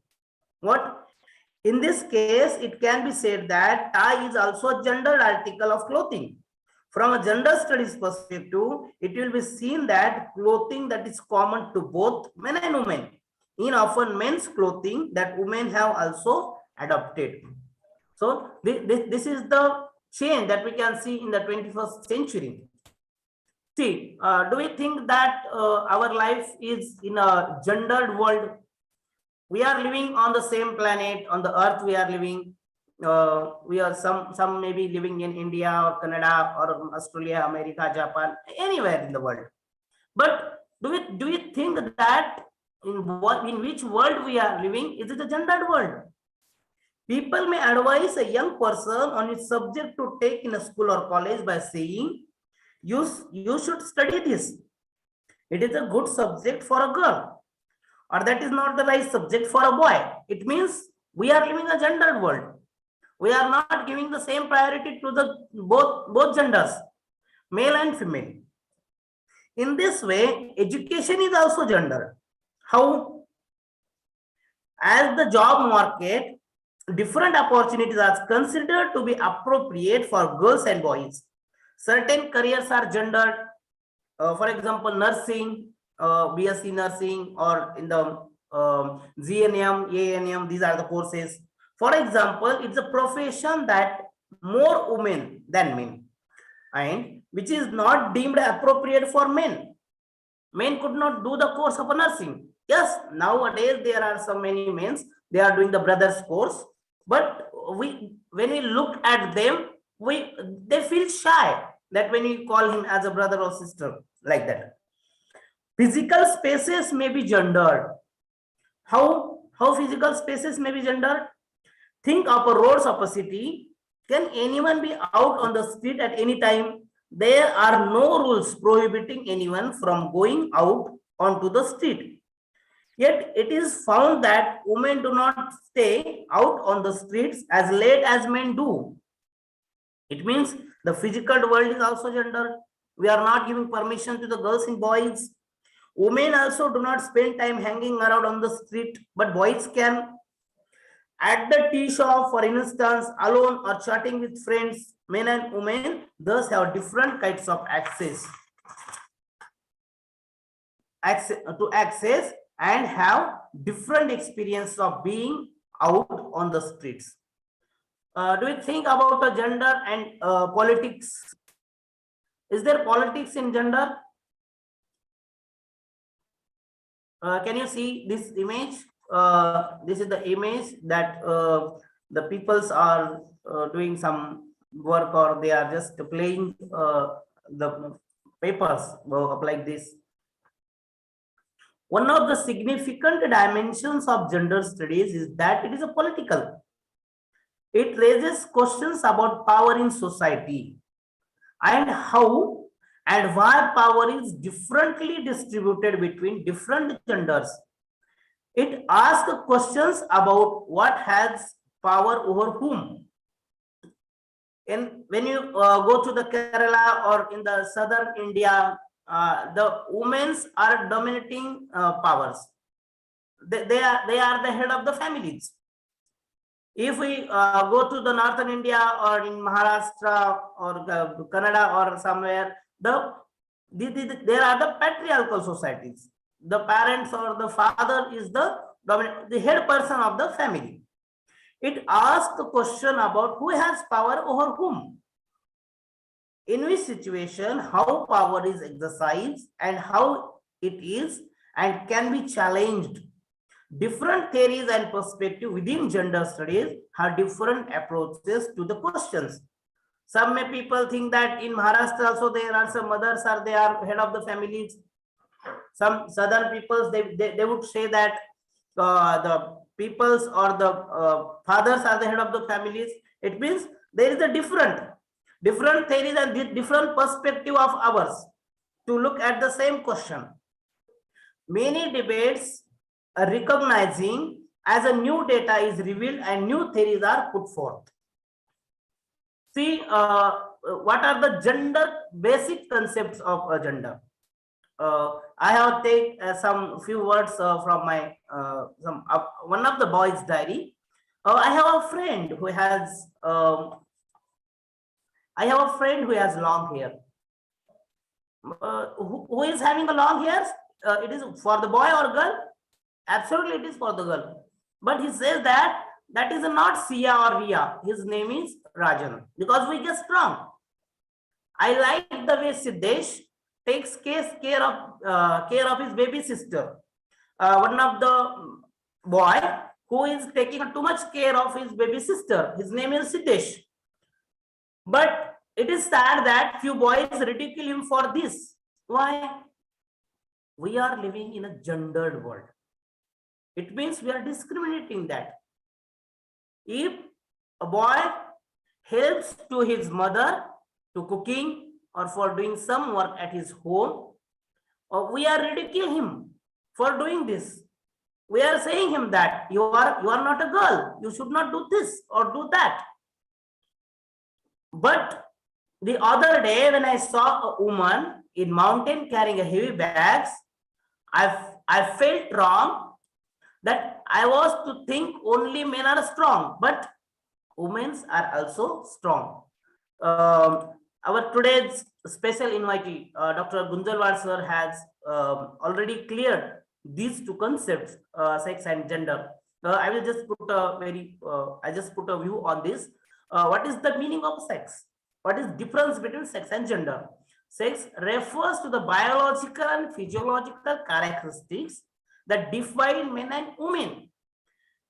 What? In this case, it can be said that tie is also a gendered article of clothing. From a gender studies perspective, it will be seen that clothing that is common to both men and women, in often men's clothing that women have also adopted. So this is the change that we can see in the 21st century. See, do we think that our life is in a gendered world? We are living on the same planet, on the earth we are living. We are some may be living in India or Canada or Australia, America, Japan, anywhere in the world. But do we think that in which world we are living? Is it a gendered world? People may advise a young person on its subject to take in a school or college by saying, you should study this. It is a good subject for a girl, or that is not the right subject for a boy. It means we are living a gendered world. We are not giving the same priority to the both genders, male and female. In this way, education is also gendered. How? As the job market, different opportunities are considered to be appropriate for girls and boys. Certain careers are gendered. For example, nursing, BSc nursing, or in the GNM, ANM, these are the courses. For example, it's a profession that more women than men, and which is not deemed appropriate for men. Men could not do the course of nursing. Yes, nowadays there are so many men, they are doing the brothers course, but when we look at them, they feel shy that when we call him as a brother or sister, like that. Physical spaces may be gendered. How physical spaces may be gendered? Think of a roads of a city. Can anyone be out on the street at any time? There are no rules prohibiting anyone from going out onto the street. Yet it is found that women do not stay out on the streets as late as men do. It means the physical world is also gendered. We are not giving permission to the girls and boys. Women also do not spend time hanging around on the street, but boys can. At the tea shop, for instance, alone or chatting with friends, men and women thus have different kinds of access to access and have different experience of being out on the streets. Do you think about the gender and politics? Is there politics in gender? Can you see this image? This is the image that the peoples are doing some work, or they are just playing the papers like this. One of the significant dimensions of gender studies is that it is a political. It raises questions about power in society and how and why power is differently distributed between different genders. It asks questions about what has power over whom. And when you go to the Kerala or in the southern India, the women are dominating powers. They are the head of the families. If we go to the northern India or in Maharashtra or Canada or somewhere, there are the patriarchal societies. The parents or the father is the head person of the family. It asks the question about who has power over whom, in which situation, how power is exercised and how it is and can be challenged. Different theories and perspectives within gender studies have different approaches to the questions. Some may people think that in Maharashtra also there are some mothers are they are head of the families. Some southern peoples they would say that the peoples or the fathers are the head of the families. It means there is a different theories and different perspective of ours to look at the same question. Many debates are recognizing as a new data is revealed and new theories are put forth. See, what are the gender basic concepts of a gender? I have taken some few words from my one of the boys' diary. I have a friend who has long hair. Who is having a long hair? It is for the boy or girl? Absolutely, it is for the girl. But he says that that is not Sia or Ria. His name is Rajan because we get strong. I like the way Siddesh takes care of his baby sister. One of the boy who is taking too much care of his baby sister. His name is Siddesh. But it is sad that few boys ridicule him for this. Why? We are living in a gendered world. It means we are discriminating that. If a boy helps to his mother to cooking or for doing some work at his home, we are ridiculing him for doing this. We are saying him that you are not a girl. You should not do this or do that. But the other day when I saw a woman in mountain carrying a heavy bags, I felt wrong that I was to think only men are strong, but women are also strong. Our today's special invitee, Dr. Gunjalwar sir, has already cleared these two concepts, sex and gender. I will just put a view on this. What is the meaning of sex? What is difference between sex and gender? Sex refers to the biological and physiological characteristics that define men and women.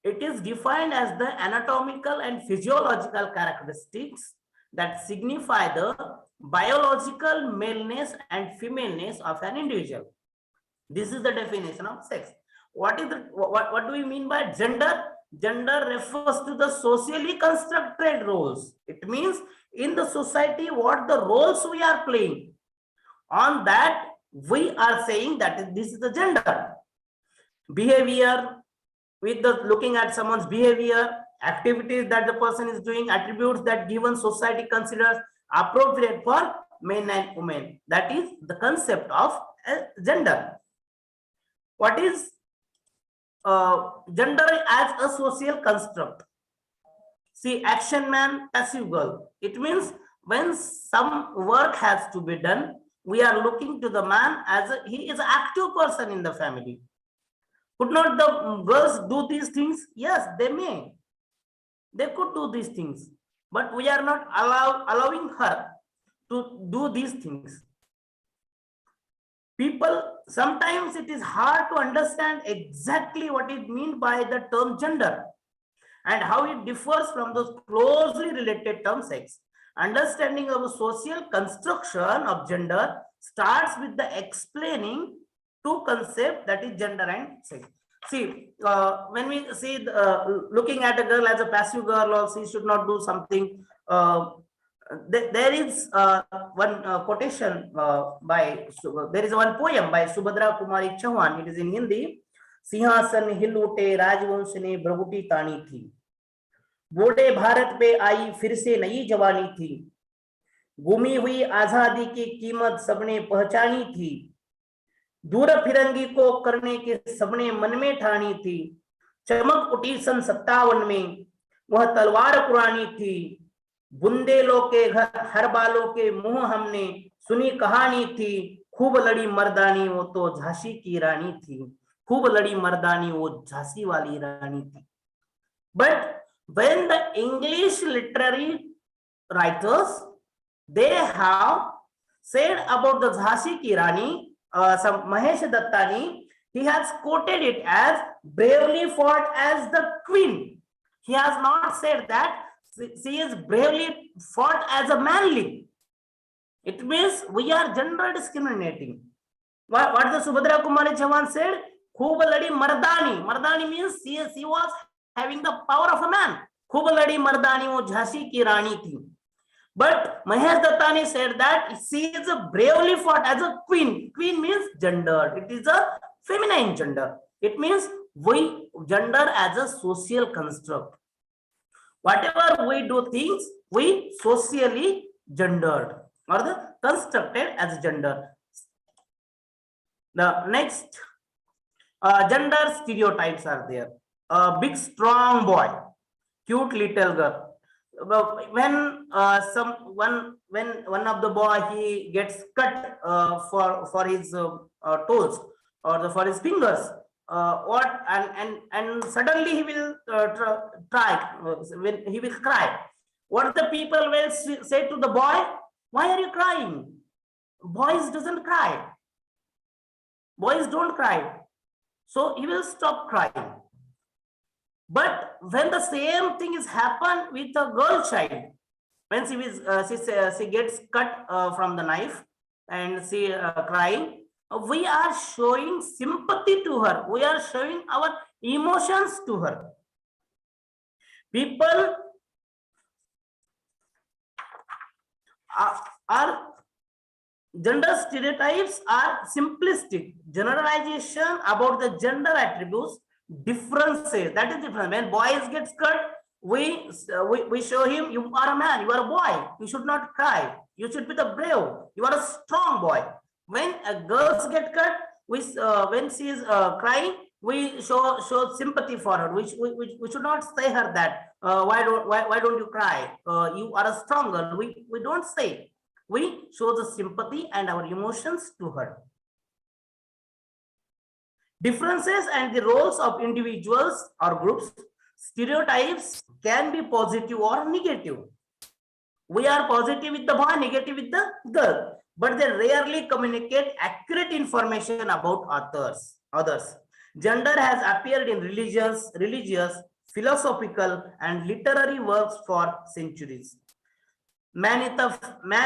It is defined as the anatomical and physiological characteristics that signify the biological maleness and femaleness of an individual. This is the definition of sex. What do we mean by gender? Gender refers to the socially constructed roles. It means in the society what the roles we are playing. On that we are saying that this is the gender. Behavior, with the looking at someone's behavior, activities that the person is doing, attributes that given society considers appropriate for men and women. That is the concept of gender. What is gender as a social construct? See, action man, passive girl. It means when some work has to be done, we are looking to the man as he is an active person in the family. Could not the girls do these things? Yes, they may. They could do these things, but we are not allowing her to do these things. People, sometimes it is hard to understand exactly what it means by the term gender and how it differs from those closely related term sex. Understanding of the social construction of gender starts with the explaining two concepts, that is gender and sex. See, when we see looking at a girl as a passive girl, or she should not do something, there is one quotation there is one poem by Subhadra Kumari Chauhan. It is in Hindi. सिंहासन हिल उठे राजवंश ने भ्रगुटी तानी थी, बूढ़े भारत पे आई फिर से नई जवानी थी, गुमी हुई आजादी की कीमत सबने पहचानी थी, दूर फिरंगी को करने के सबने मन में ठानी थी, चमक उठी सन 57 में वह तलवार पुरानी थी, बुंदेलों के घर हर बालों के मुंह हमने सुनी कहानी थी, खूब लड़ी मर्दानी वो तो झांसी की रानी थी, खूब लड़ी मर्दानी वो झांसी वाली रानी थी. But when the English literary writers, they have said about the Jhansi ki Rani, some Mahesh Dattani, he has quoted it as bravely fought as the queen. He has not said that she is bravely fought as a manly. It means we are gender discriminating. What the Subhadra Kumari Chauhan said, Khub ladi mardani. Mardani means she was having the power of a man. Khub ladi mardani, wo Jhansi ki Rani thi. But Mahesh Dattani said that she is a bravely fought as a queen. Queen means gender. It is a feminine gender. It means we gender as a social construct. Whatever we do things, we socially gendered or the constructed as gender. The next gender stereotypes are there. A big strong boy, cute little girl. When one of the boy he gets cut for his toes or for his fingers, what and suddenly he will try when he will cry. What the people will say to the boy? Why are you crying? Boys doesn't cry. Boys don't cry. So he will stop crying. But when the same thing is happened with a girl child, when she gets cut from the knife and she crying, we are showing sympathy to her. We are showing our emotions to her. People are gender stereotypes are simplistic generalization about the gender attributes. Differences, that is different. When boys gets cut, we show him, you are a man, you are a boy, you should not cry, you should be the brave, you are a strong boy. When a girls get cut, we when she is crying, we show sympathy for her. We should not say her that why don't you cry, you are a strong girl. We don't say. We show the sympathy and our emotions to her. Differences and the roles of individuals or groups. Stereotypes can be positive or negative. We are positive with the boy, negative with the girl, but they rarely communicate accurate information about others. Gender has appeared in religious, philosophical, and literary works for centuries. Man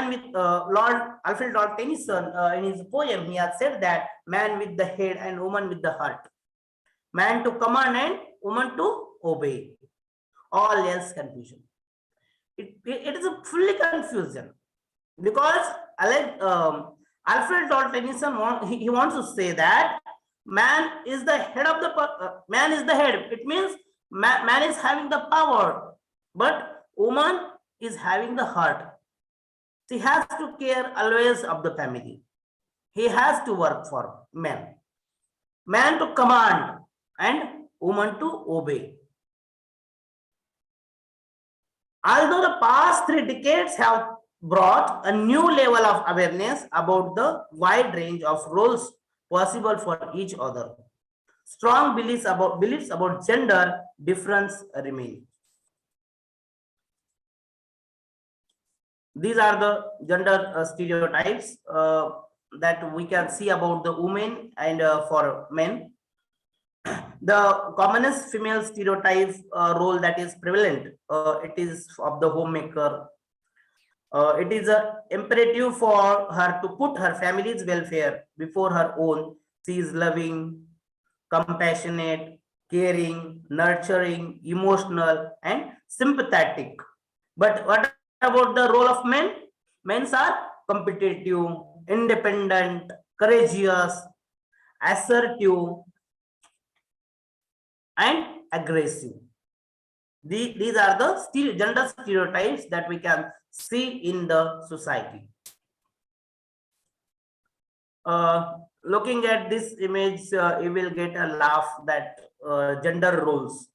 with Lord Alfred Lord Tennyson in his poem, he has said that man with the head and woman with the heart. Man to command and woman to obey. All else confusion. It is a fully confusion because Alfred Lord Tennyson he wants to say that man is the head of the man is the head. It means man is having the power, but woman is having the heart. He has to care always of the family. He has to work for man. Man to command and woman to obey. Although the past 3 decades have brought a new level of awareness about the wide range of roles possible for each other, strong beliefs about gender difference remain. These are the gender stereotypes that we can see about the women and for men. The commonest female stereotype role that is prevalent, it is of the homemaker. It is imperative for her to put her family's welfare before her own. She is loving, compassionate, caring, nurturing, emotional, and sympathetic. But what about the role of men? Men are competitive, independent, courageous, assertive, and aggressive. These are the gender stereotypes that we can see in the society. Looking at this image, you will get a laugh that gender roles.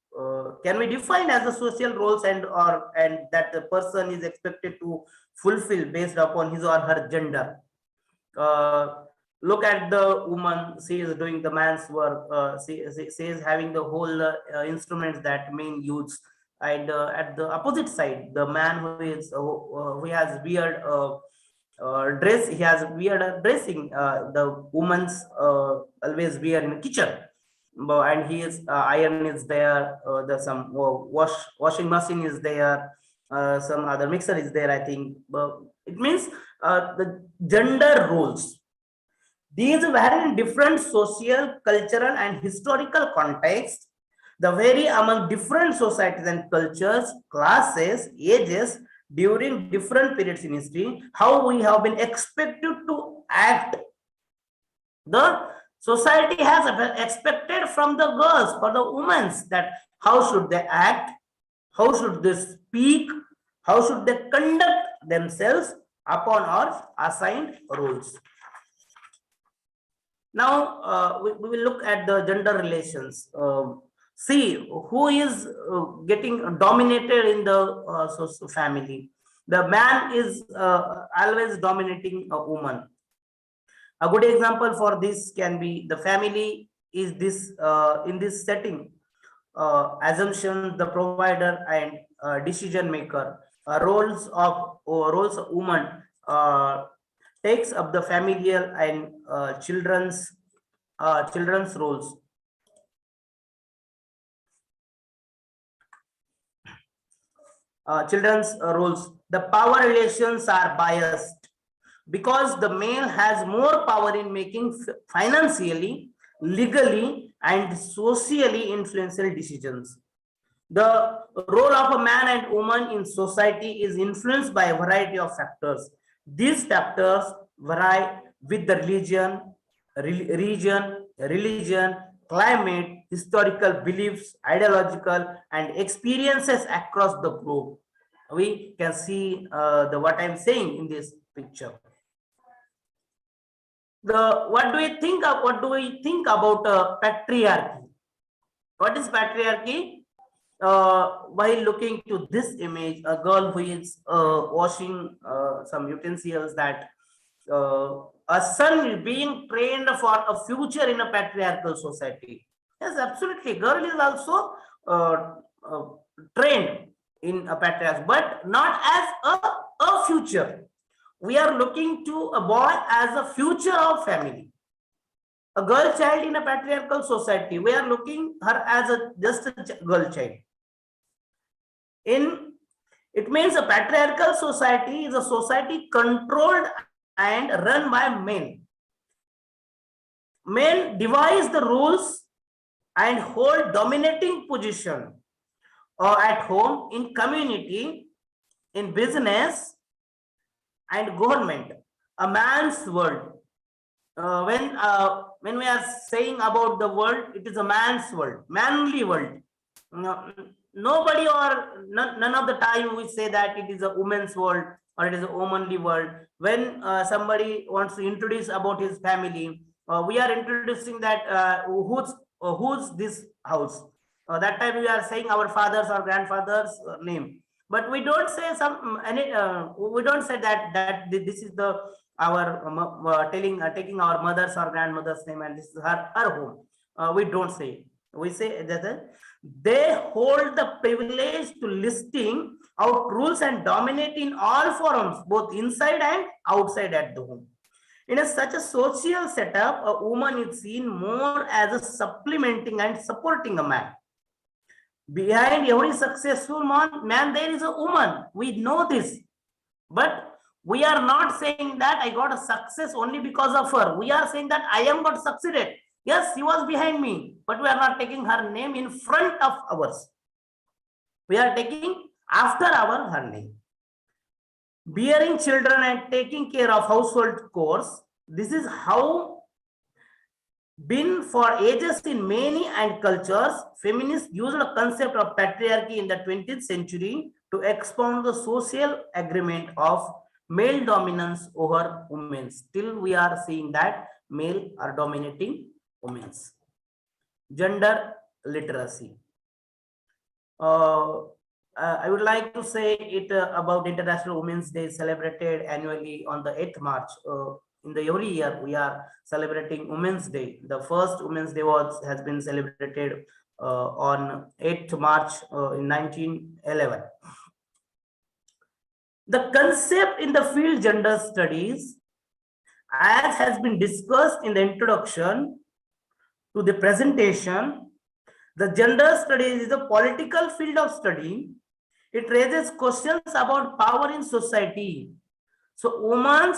Can we define as the social roles and that the person is expected to fulfill based upon his or her gender? Look at the woman, she is doing the man's work. She is having the whole instruments that men use and at the opposite side, the man who has weird dress, he has weird dressing. The woman's always wear in the kitchen, and he is iron is there. There's some washing machine is there. Some other mixer is there, I think. It means the gender roles. These vary in different social, cultural, and historical contexts. The vary among different societies and cultures, classes, ages, during different periods in history, how we have been expected to act. The society has expected from the girls, for the women, that how should they act, how should they speak, how should they conduct themselves upon our assigned roles. Now we will look at the gender relations. See who is getting dominated in the family. The man is always dominating a woman. A good example for this can be the family is this in this setting. Assumption, the provider and decision maker, roles of woman takes up the familial and children's roles. Children's roles. The power relations are biased because the male has more power in making financially, legally, and socially influential decisions. The role of a man and woman in society is influenced by a variety of factors. These factors vary with the religion, climate, historical beliefs, ideological, and experiences across the globe. We can see what I'm saying in this picture. What do we think about patriarchy? What is patriarchy? While looking to this image, a girl who is washing some utensils, that a son is being trained for a future in a patriarchal society. Yes, absolutely. Girl is also trained in a patriarch, but not as a future. We are looking to a boy as a future of family. A girl child in a patriarchal society, we are looking her as just a girl child. It means a patriarchal society is a society controlled and run by men. Men devise the rules and hold dominating position at home, in community, in business, and government. A man's world. When we are saying about the world, it is a man's world, manly world. Nobody or none of the time we say that it is a woman's world or it is a womanly world. When somebody wants to introduce about his family, we are introducing that who's this house. That time we are saying our father's or grandfather's name, but we don't say we don't say that this is the our taking our mother's or grandmother's name and this is her home. We don't say. We say that they hold the privilege to listing out rules and dominate in all forums, both inside and outside at the home. In such a social setup, a woman is seen more as a supplementing and supporting a man. Behind every successful man, there is a woman. We know this. But we are not saying that I got a success only because of her. We are saying that I am got succeeded. Yes, she was behind me, but we are not taking her name in front of ours. We are taking after her name. Bearing children and taking care of household chores. This is how been for ages in many and cultures. Feminists used a concept of patriarchy in the 20th century to expound the social agreement of male dominance over women. Still, we are seeing that male are dominating women. Gender literacy. I would like to say it about International Women's Day, celebrated annually on the 8th March. in the every year we are celebrating Women's Day. The first Women's Day has been celebrated on 8th March in 1911. The concept in the field gender studies, as has been discussed in the introduction to the presentation, the gender studies is a political field of study. It raises questions about power in society. So women,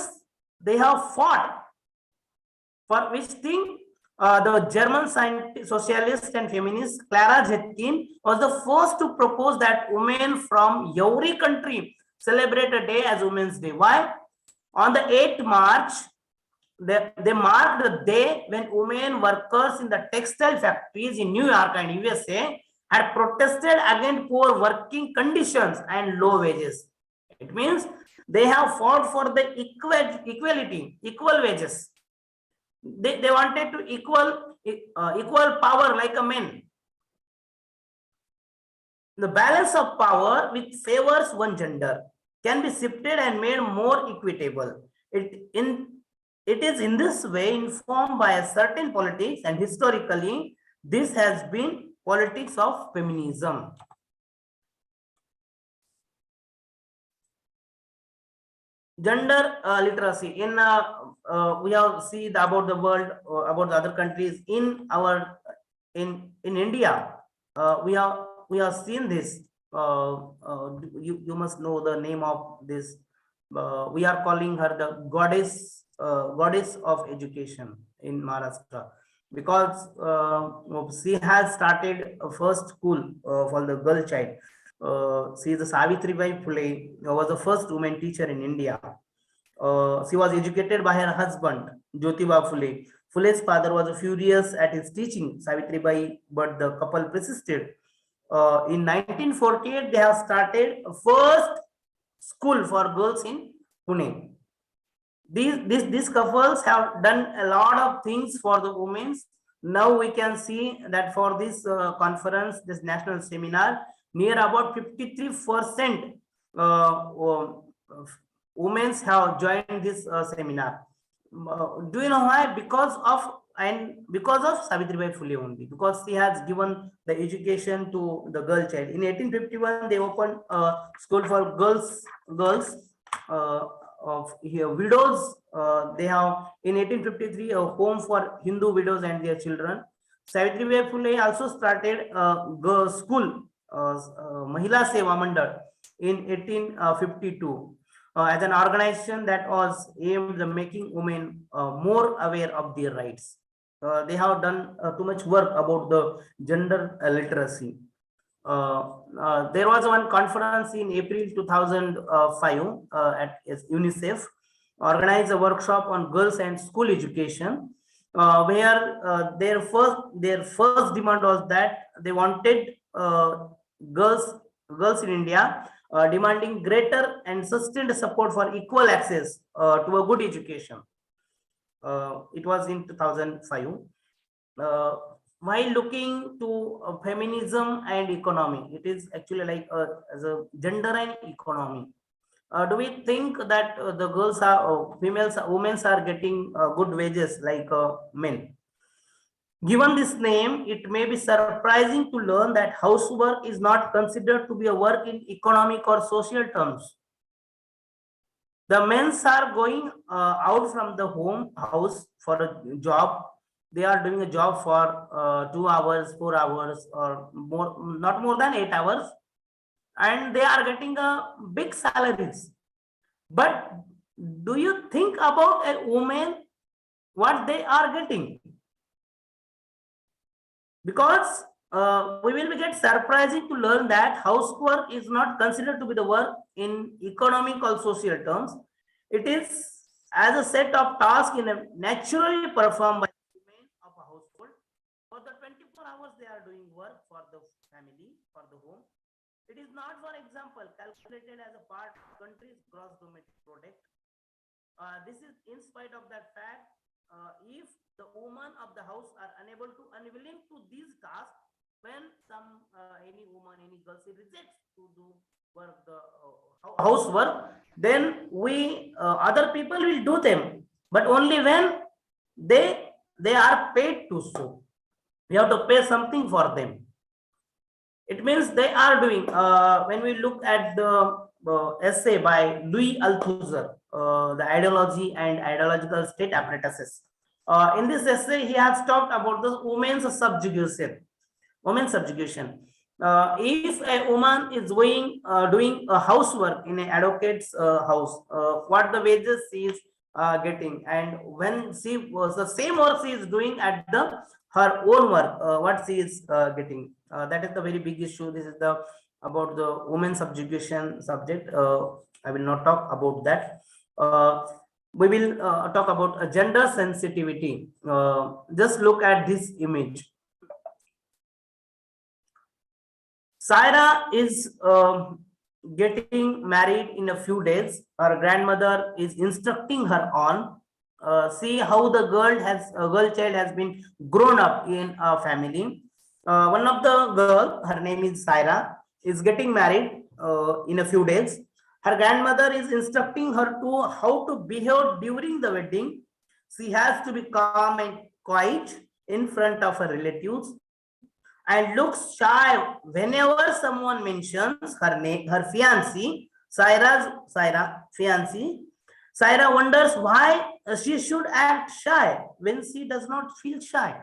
they have fought for which thing? The German scientist, socialist and feminist Clara Zetkin was the first to propose that women from every country celebrate a day as Women's Day. Why? On the 8th March, they marked the day when women workers in the textile factories in New York and USA had protested against poor working conditions and low wages. It means they have fought for the equality, equal wages. They wanted to equal power like a man. The balance of power which favors one gender can be shifted and made more equitable. It is in this way informed by a certain politics, and historically this has been politics of feminism. Gender literacy in we have seen about the world, about the other countries. In our in India, we have seen this. You must know the name of this. We are calling her the goddess of education in Maharashtra, because she has started a first school for the girl child. She is the Savitribai Phule, was the first woman teacher in India. She was educated by her husband, Jyotiba Phule. Phule's father was furious at his teaching, Savitribai, but the couple persisted. In 1948, they have started a first school for girls in Pune. These couples have done a lot of things for the women. Now we can see that for this conference, this national seminar, near about 53% women have joined this seminar. Do you know why? Because of Savitribai Phule only, because she has given the education to the girl child. In 1851, they opened a school for girls of here widows. They have in 1853 a home for Hindu widows and their children. Savitribai Phule also started a girls school, Mahila Seva Mandal, in 1852 as an organization that was aimed at making women more aware of their rights. They have done too much work about the gender literacy. There was one conference in April 2005 at UNICEF, organized a workshop on girls and school education, where their first demand was that they wanted girls in India demanding greater and sustained support for equal access to a good education. It was in 2005. While looking to feminism and economy, it is actually like as a gender and economy. Do we think that the girls are women are getting good wages like men? Given this name, it may be surprising to learn that housework is not considered to be a work in economic or social terms. The men are going out from the house for a job. They are doing a job for 2 hours, 4 hours, or more, not more than 8 hours, and they are getting a big salaries. But do you think about a woman, what they are getting? Because we will get surprising to learn that housework is not considered to be the work in economic or social terms. It is as a set of tasks naturally performed by women of a household. For the 24 hours they are doing work for the family, for the home. It is not, for example, calculated as a part of the country's gross domestic product. This is in spite of that fact, if the women of the house are unwilling to these tasks, when any woman, any girl, she rejects to do work, the housework, then we other people will do them. but only when they are paid to so. We have to pay something for them. It means they are doing. When we look at the essay by Louis Althusser, the ideology and ideological state apparatuses. In this essay, he has talked about the women's subjugation. Women's subjugation. If a woman is doing a housework in an advocate's house, what the wages she is getting, and when she was the same work she is doing at her own work, what she is getting. That is the very big issue. This is about the women subjugation subject. I will not talk about that. We will talk about gender sensitivity. Just look at this image. Saira is getting married in a few days. Her grandmother is instructing her on. See how the girl child has been grown up in a family. One of the girl, her name is Saira, is getting married in a few days. Her grandmother is instructing her to how to behave during the wedding. She has to be calm and quiet in front of her relatives, and looks shy whenever someone mentions her name, her fiancé, Saira fiancé. Saira wonders why she should act shy when she does not feel shy.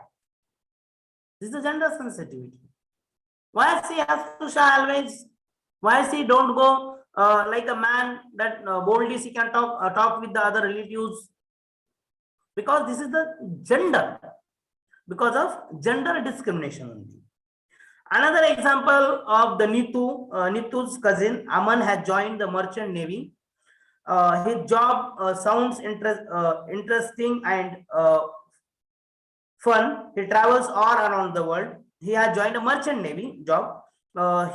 This is the gender sensitivity. Why she has to shy always? Why she don't go like a man that boldly she can talk with the other relatives? Because this is the gender, because of gender discrimination only. Another example of the Nitu's cousin Aman has joined the merchant navy. His job sounds interesting and fun. He travels all around the world. He has joined a merchant navy job.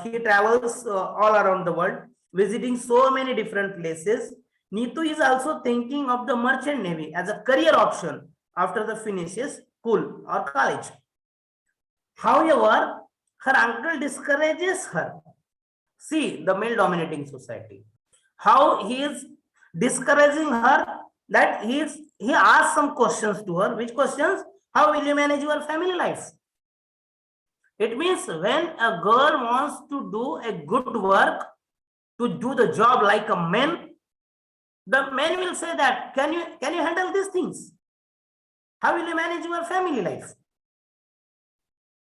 He travels all around the world, visiting so many different places. Nitu is also thinking of the merchant navy as a career option after the finishes school or college. However, her uncle discourages her. See the male dominating society. How he is discouraging her, that he asks some questions to her. Which questions? How will you manage your family life? It means when a girl wants to do a good work, to do the job like a man, the man will say that, can you handle these things? How will you manage your family life?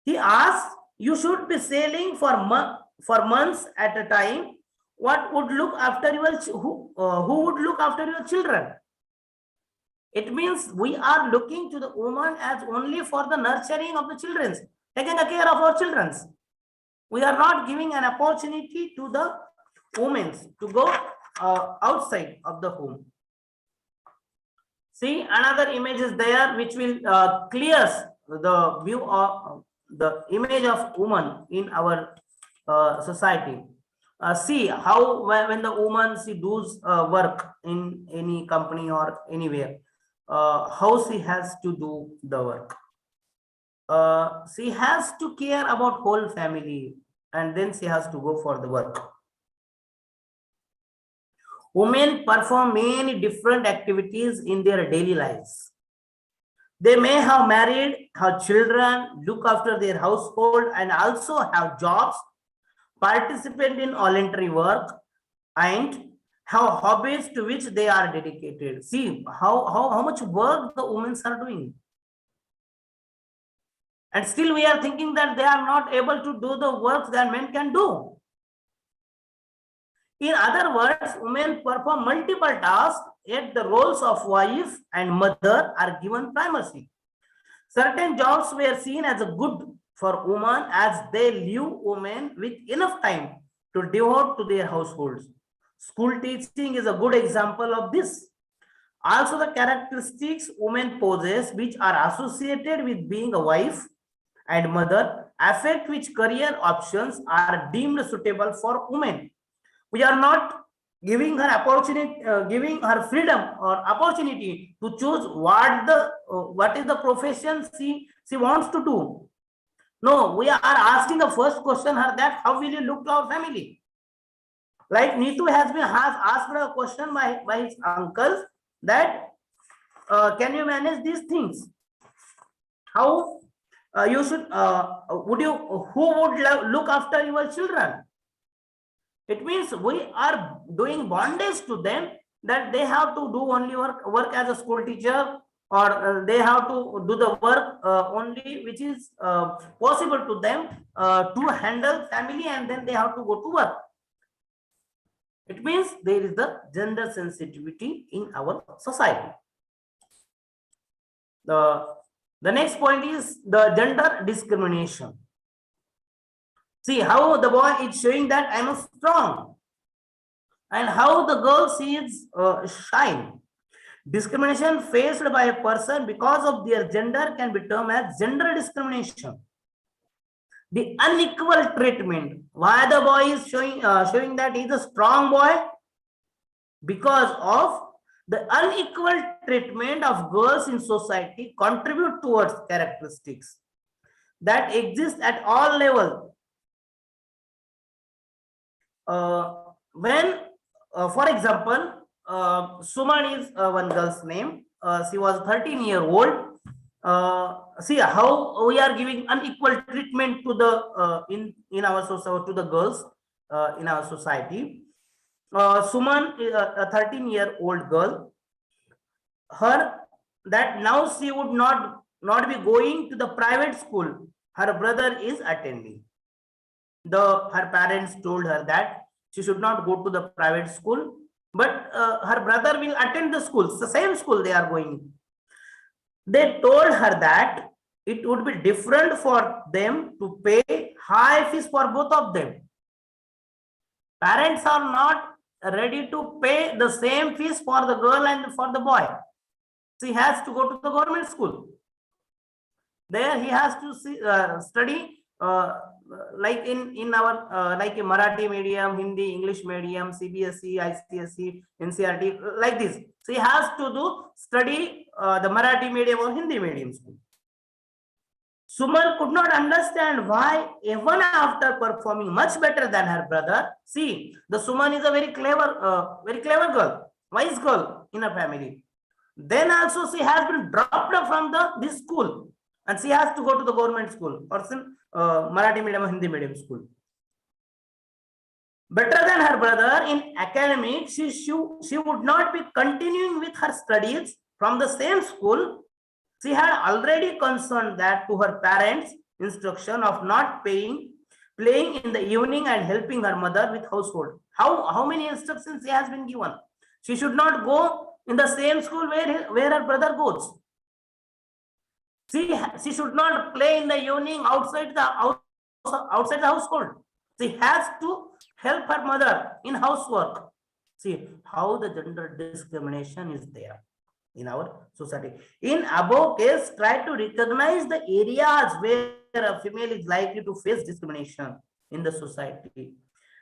He asks, you should be sailing for months at a time. What would look after your who would look after your children? It means we are looking to the woman as only for the nurturing of the children, taking care of our children. We are not giving an opportunity to the women to go outside of the home. See, another image is there which will clears the view of the image of woman in our society. See how when the woman she does work in any company or anywhere, how she has to do the work. She has to care about whole family, and then she has to go for the work. Women perform many different activities in their daily lives. They may have married, have children, look after their household, and also have jobs, participate in voluntary work, and have hobbies to which they are dedicated. See how much work the women are doing. And still we are thinking that they are not able to do the work that men can do. In other words, women perform multiple tasks, yet the roles of wife and mother are given primacy. Certain jobs were seen as a good for women as they leave women with enough time to devote to their households. School teaching is a good example of this. Also, the characteristics women possess which are associated with being a wife and mother affect which career options are deemed suitable for women. We are not giving her opportunity, giving her freedom or opportunity to choose what is the profession she wants to do. No, we are asking the first question her that how will you look to our family? Like Nitu has asked a question by his uncles that can you manage these things? How you should, who would look after your children? It means we are doing bondage to them, that they have to do only work as a school teacher, or they have to do the work only which is possible to them to handle family, and then they have to go to work. It means there is the gender sensitivity in our society. The next point is the gender discrimination. See how the boy is showing that I am strong, and how the girl sees shine. Discrimination faced by a person because of their gender can be termed as gender discrimination. The unequal treatment. Why the boy is showing that he is a strong boy? Because of the unequal treatment of girls in society contribute towards characteristics that exist at all levels. For example, Suman is one girl's name. She was 13-year-old. See how we are giving unequal treatment to the in our society, to the girls in our society. Suman is a 13-year-old girl. Her that now she would not be going to the private school. Her brother is attending. Her parents told her that she should not go to the private school, but her brother will attend the school, the same school they are going. They told her that it would be different for them to pay high fees for both of them. Parents are not ready to pay the same fees for the girl and for the boy. She has to go to the government school. There he has to study like in our like a Marathi medium, Hindi, English medium, CBSE, ICSE, NCRT, like this. So he has to study the Marathi medium or Hindi medium school. Suman could not understand why, even after performing much better than her brother. See, the Suman is a very clever girl, wise girl in her family. Then also she has been dropped from this school, and she has to go to the government school or some Marathi medium or Hindi medium school. Better than her brother in academics, she would not be continuing with her studies from the same school. She had already concerned that to her parents' instruction of not playing in the evening and helping her mother with household. How many instructions she has been given? She should not go in the same school where her brother goes. She should not play in the evening outside the household. She has to help her mother in housework. See how the gender discrimination is there in our society. In above case, try to recognize the areas where a female is likely to face discrimination in the society.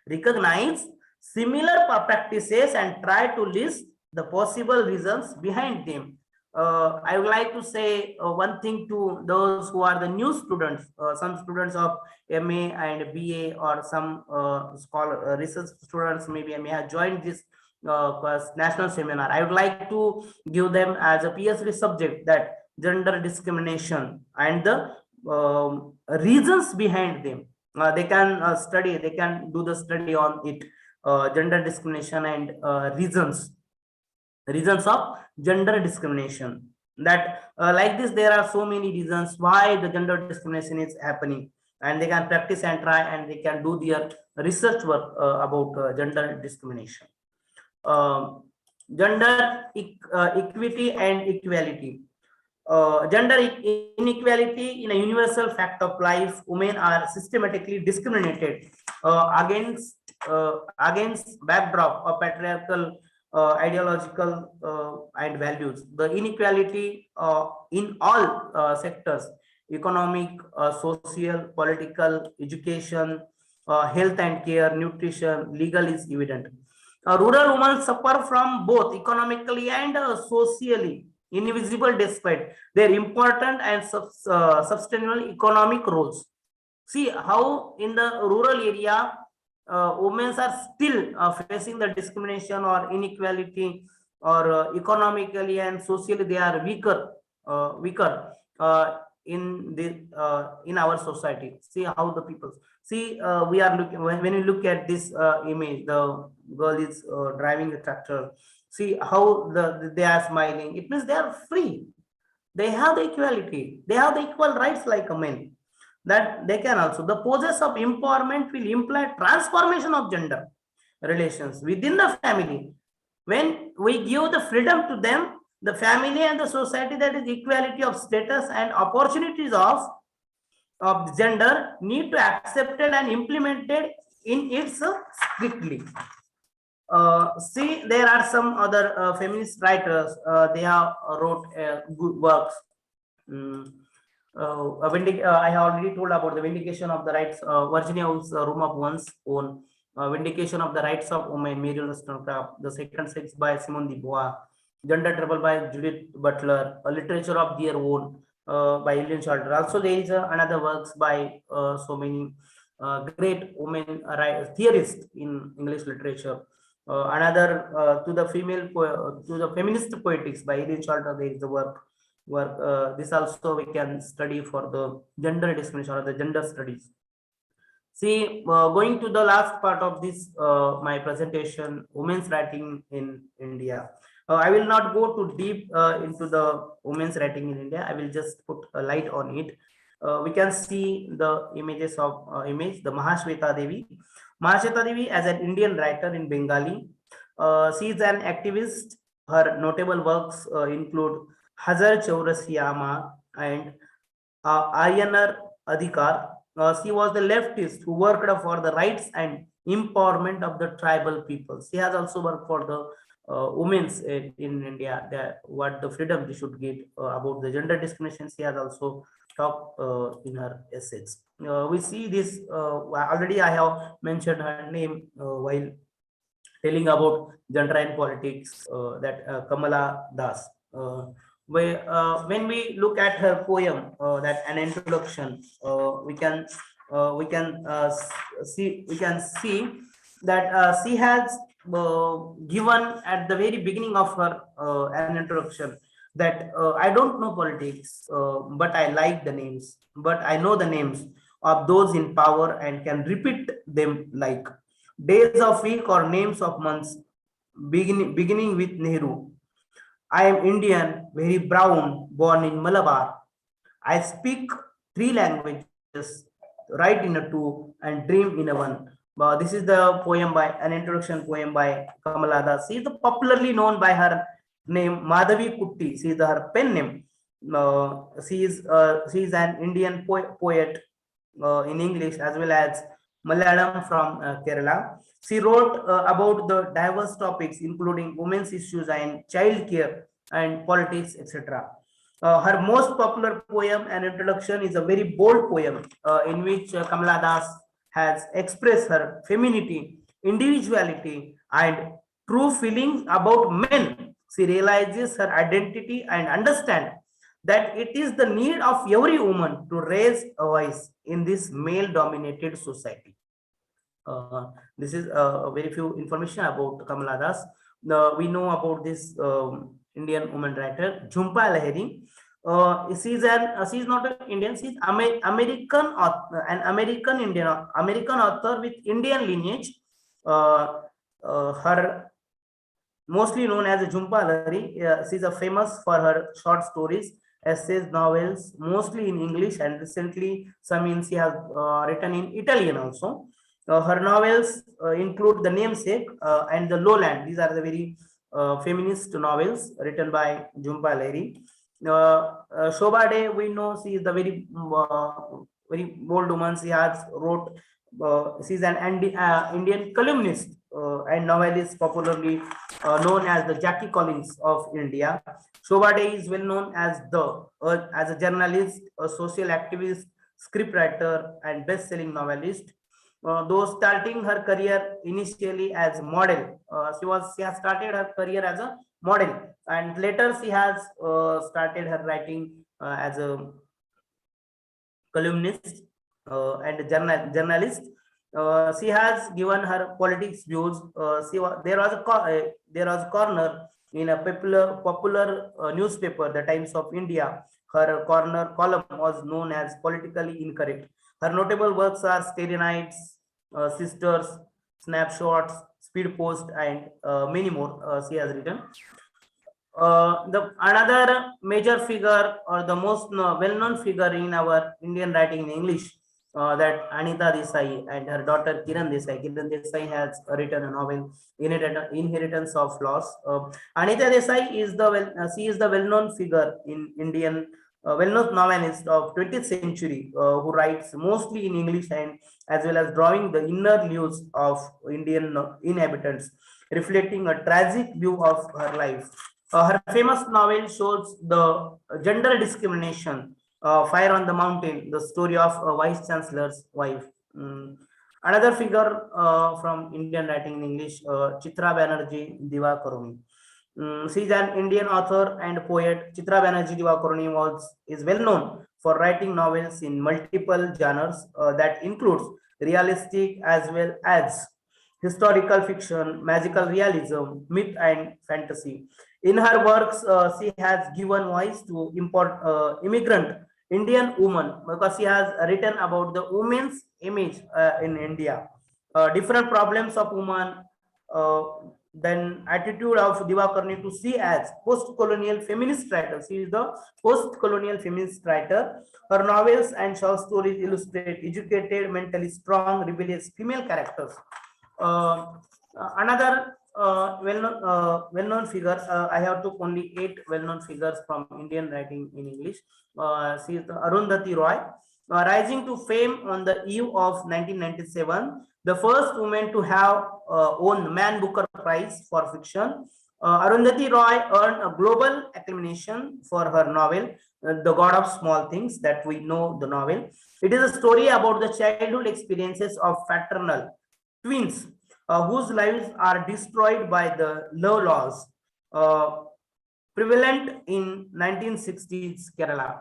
Recognize similar practices and try to list the possible reasons behind them. I would like to say one thing to those who are the new students, some students of MA and BA, or some research students maybe may have joined this national seminar. I would like to give them as a PhD subject that gender discrimination and the reasons behind them. They can study, they can do the study on it, gender discrimination and reasons of gender discrimination. That like this, there are so many reasons why the gender discrimination is happening, and they can practice and try, and they can do their research work about gender discrimination. Gender equity and equality. Gender inequality in a universal fact of life. Women are systematically discriminated against backdrop of patriarchal ideological and values. The inequality in all sectors: economic, social, political, education, health and care, nutrition, legal is evident. Rural women suffer from both economically and socially invisible despite their important and sustainable economic roles. See how in the rural area women are still facing the discrimination or inequality or economically and socially they are weaker in our society. See how the people see, we are looking, when you look at this image, the girl is driving a tractor. See how they are smiling. It means they are free. They have the equality. They have the equal rights like a man. That they can also. The process of empowerment will imply transformation of gender relations within the family. When we give the freedom to them, the family and the society, that is equality of status and opportunities of gender, need to accepted and implemented in its strictly. See, there are some other feminist writers. They have wrote good works. Mm, I have already told about the vindication of the rights. Virginia Woolf's Room of One's Own. Vindication of the Rights of Women, Mary Wollstonecraft. The Second Sex by Simone de Beauvoir. Gender Trouble by Judith Butler. A Literature of Their Own by Helen Shalter. Also, there is another works by so many great women theorists in English literature. Another to the to the feminist poetics by Helen Shalter. There is the work. This also we can study for the gender discrimination or the gender studies. See, going to the last part of this my presentation, women's writing in India. I will not go too deep into the women's writing in India. I will just put a light on it. We can see the images of the Mahashweta Devi. Mahashweta Devi as an Indian writer in Bengali. She is an activist. Her notable works include Hazar Chaurasiyama and Ayanar Adhikar. She was the leftist who worked for the rights and empowerment of the tribal people. She has also worked for the women's in India, what the freedom they should get about the gender discrimination. She has also talked in her essays. We see this already. I have mentioned her name while telling about gender and politics. That Kamala Das. When we look at her poem, that an introduction, we can see that she has given at the very beginning of her an introduction that I don't know politics, but I like the names, but I know the names of those in power and can repeat them like days of week or names of months, beginning with Nehru. I am Indian, very brown, born in Malabar. I speak 3 languages, write in a 2, and dream in a 1. This is the poem by an introduction poem by Kamala Das. She is popularly known by her name Madhavi Kutti. She is her pen name. She is an Indian poet in English as well as Malayalam from Kerala. She wrote about the diverse topics including women's issues and child care and politics, etc. Her most popular poem and introduction is a very bold poem in which Kamala Das has expressed her femininity, individuality, and true feelings about men. She realizes her identity and understands that it is the need of every woman to raise a voice in this male-dominated society. This is very few information about Kamala Das. We know about this Indian woman writer Jhumpa Lahiri. She's not an Indian. She's American author, an American author with Indian lineage. Her mostly known as Jhumpa Lahiri. She's famous for her short stories, essays, novels, mostly in English, and recently some she has written in Italian also. Her novels include The Namesake and The Lowland. These are the very feminist novels written by Jhumpa Lahiri. Shobha De, we know she is the very bold woman. She has wrote. She's an Indian columnist and novelist, popularly known as the Jackie Collins of India. Shobha De is well known as a journalist, a social activist, scriptwriter, and best-selling novelist. Though starting her career initially as model, she has started her career as a model, and later she has started her writing as a columnist and a journalist. She has given her politics views. There was a corner in a popular newspaper, The Times of India. Her corner column was known as politically incorrect. Her notable works are Starry Nights, Sisters, Snapshots, Speed Post, and many more she has written. The another major figure or the most well-known figure in our Indian writing in English, that Anita Desai and her daughter Kiran Desai. Kiran Desai has written a novel, Inheritance of Loss. Anita Desai is she is the well-known figure in Indian, well-known novelist of 20th century, who writes mostly in English and as well as drawing the inner lives of Indian inhabitants, reflecting a tragic view of her life. Her famous novel shows the gender discrimination, Fire on the Mountain, the story of a vice chancellor's wife. Another figure from Indian writing in English, Chitra Banerjee Divakaruni. She is an Indian author and poet. Chitra Banerjee Divakaruni is well known for writing novels in multiple genres that includes realistic as well as historical fiction, magical realism, myth, and fantasy. In her works, she has given voice to immigrant Indian women, because she has written about the women's image in India, different problems of women, uh, then attitude of Divakaruni to see as post-colonial feminist writer. She is the post-colonial feminist writer. Her novels and short stories illustrate educated, mentally strong, rebellious female characters. Another well-known figure, I have took only 8 well-known figures from Indian writing in English. She is Arundhati Roy, rising to fame on the eve of 1997, the first woman to have won Man Booker Prize for fiction. Arundhati Roy earned a global acclamation for her novel, The God of Small Things, that we know the novel. It is a story about the childhood experiences of fraternal twins whose lives are destroyed by the love laws prevalent in 1960s Kerala.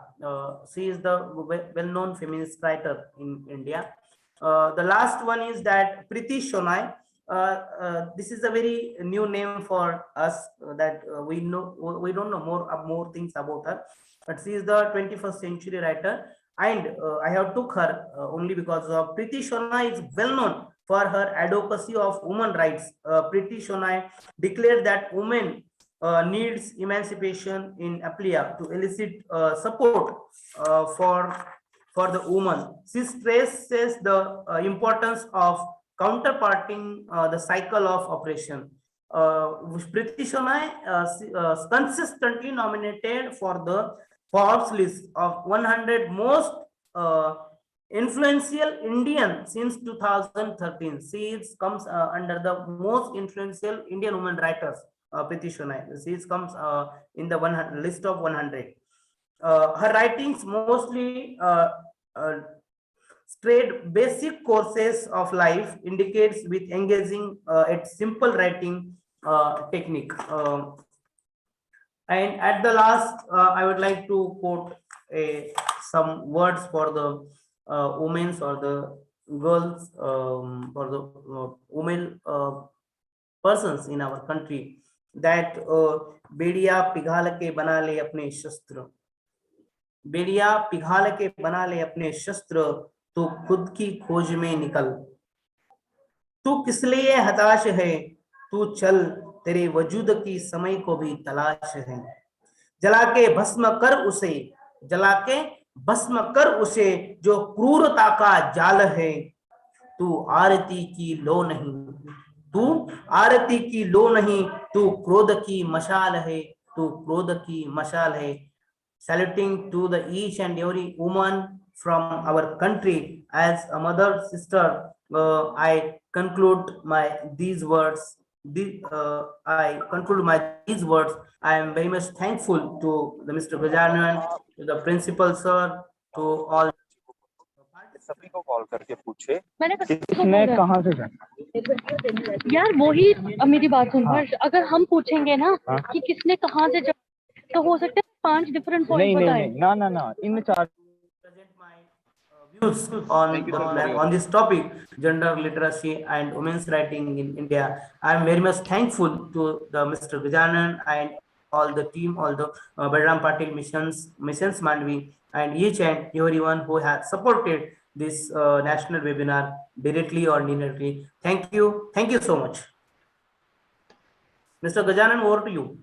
She is the well-known feminist writer in India. The last one is that Priti Shonai. This is a very new name for us, that we don't know more things about her, but she is the 21st century writer, and I have took her only because of Priti Shonai is well known for her advocacy of women rights. Priti Shonai declared that women needs emancipation in Aplia to elicit support for the woman. She stresses the importance of counterparting the cycle of oppression. Priti Shonai consistently nominated for the Forbes list of 100 most influential Indian since 2013. She comes under the most influential Indian women writers. Priti Shonai. She comes in the list of 100. Her writings mostly straight basic courses of life, indicates with engaging at simple writing technique. And at the last, I would like to quote some words for the women's or the girls, for the women persons in our country, that बेड़िया पिघाल के बना ले अपने शस्त्र, बेड़िया पिघाल के बना ले अपने शस्त्र, तो खुद की खोज में निकल, तू किस लिए हताश है, तू चल, तेरे वजूद की समय को भी तलाश है, जला के भस्म कर उसे, जला के भस्म कर उसे जो क्रूरता का जाल है, तू आरती की लो नहीं, तू आरती की लो नहीं, तू क्रोध की मशाल है, तू क्रोध की मशाल है. Saluting to the each and every woman from our country as a mother, sister, I conclude these words. I am very much thankful to the Mr. Gajanan, to the principal sir, to all. सभी को call करके पूछे किसने कहाँ से जाना यार, वही मेरी बात सुन। अगर हम पूछेंगे ना कि किसने कहाँ से जाना, तो हो सकता है 5 डिफरेंट पॉइंट बताएं। ना इन 4 Present my views Thank you, sir, for your on this topic, gender literacy and women's writing in India. I am very much thankful to the Mr. Gajanan and all the team, all the Balram Patil missions Mandvi, and each and everyone who has supported this national webinar directly or indirectly. Thank you so much. Mr. Gajanan, over to you.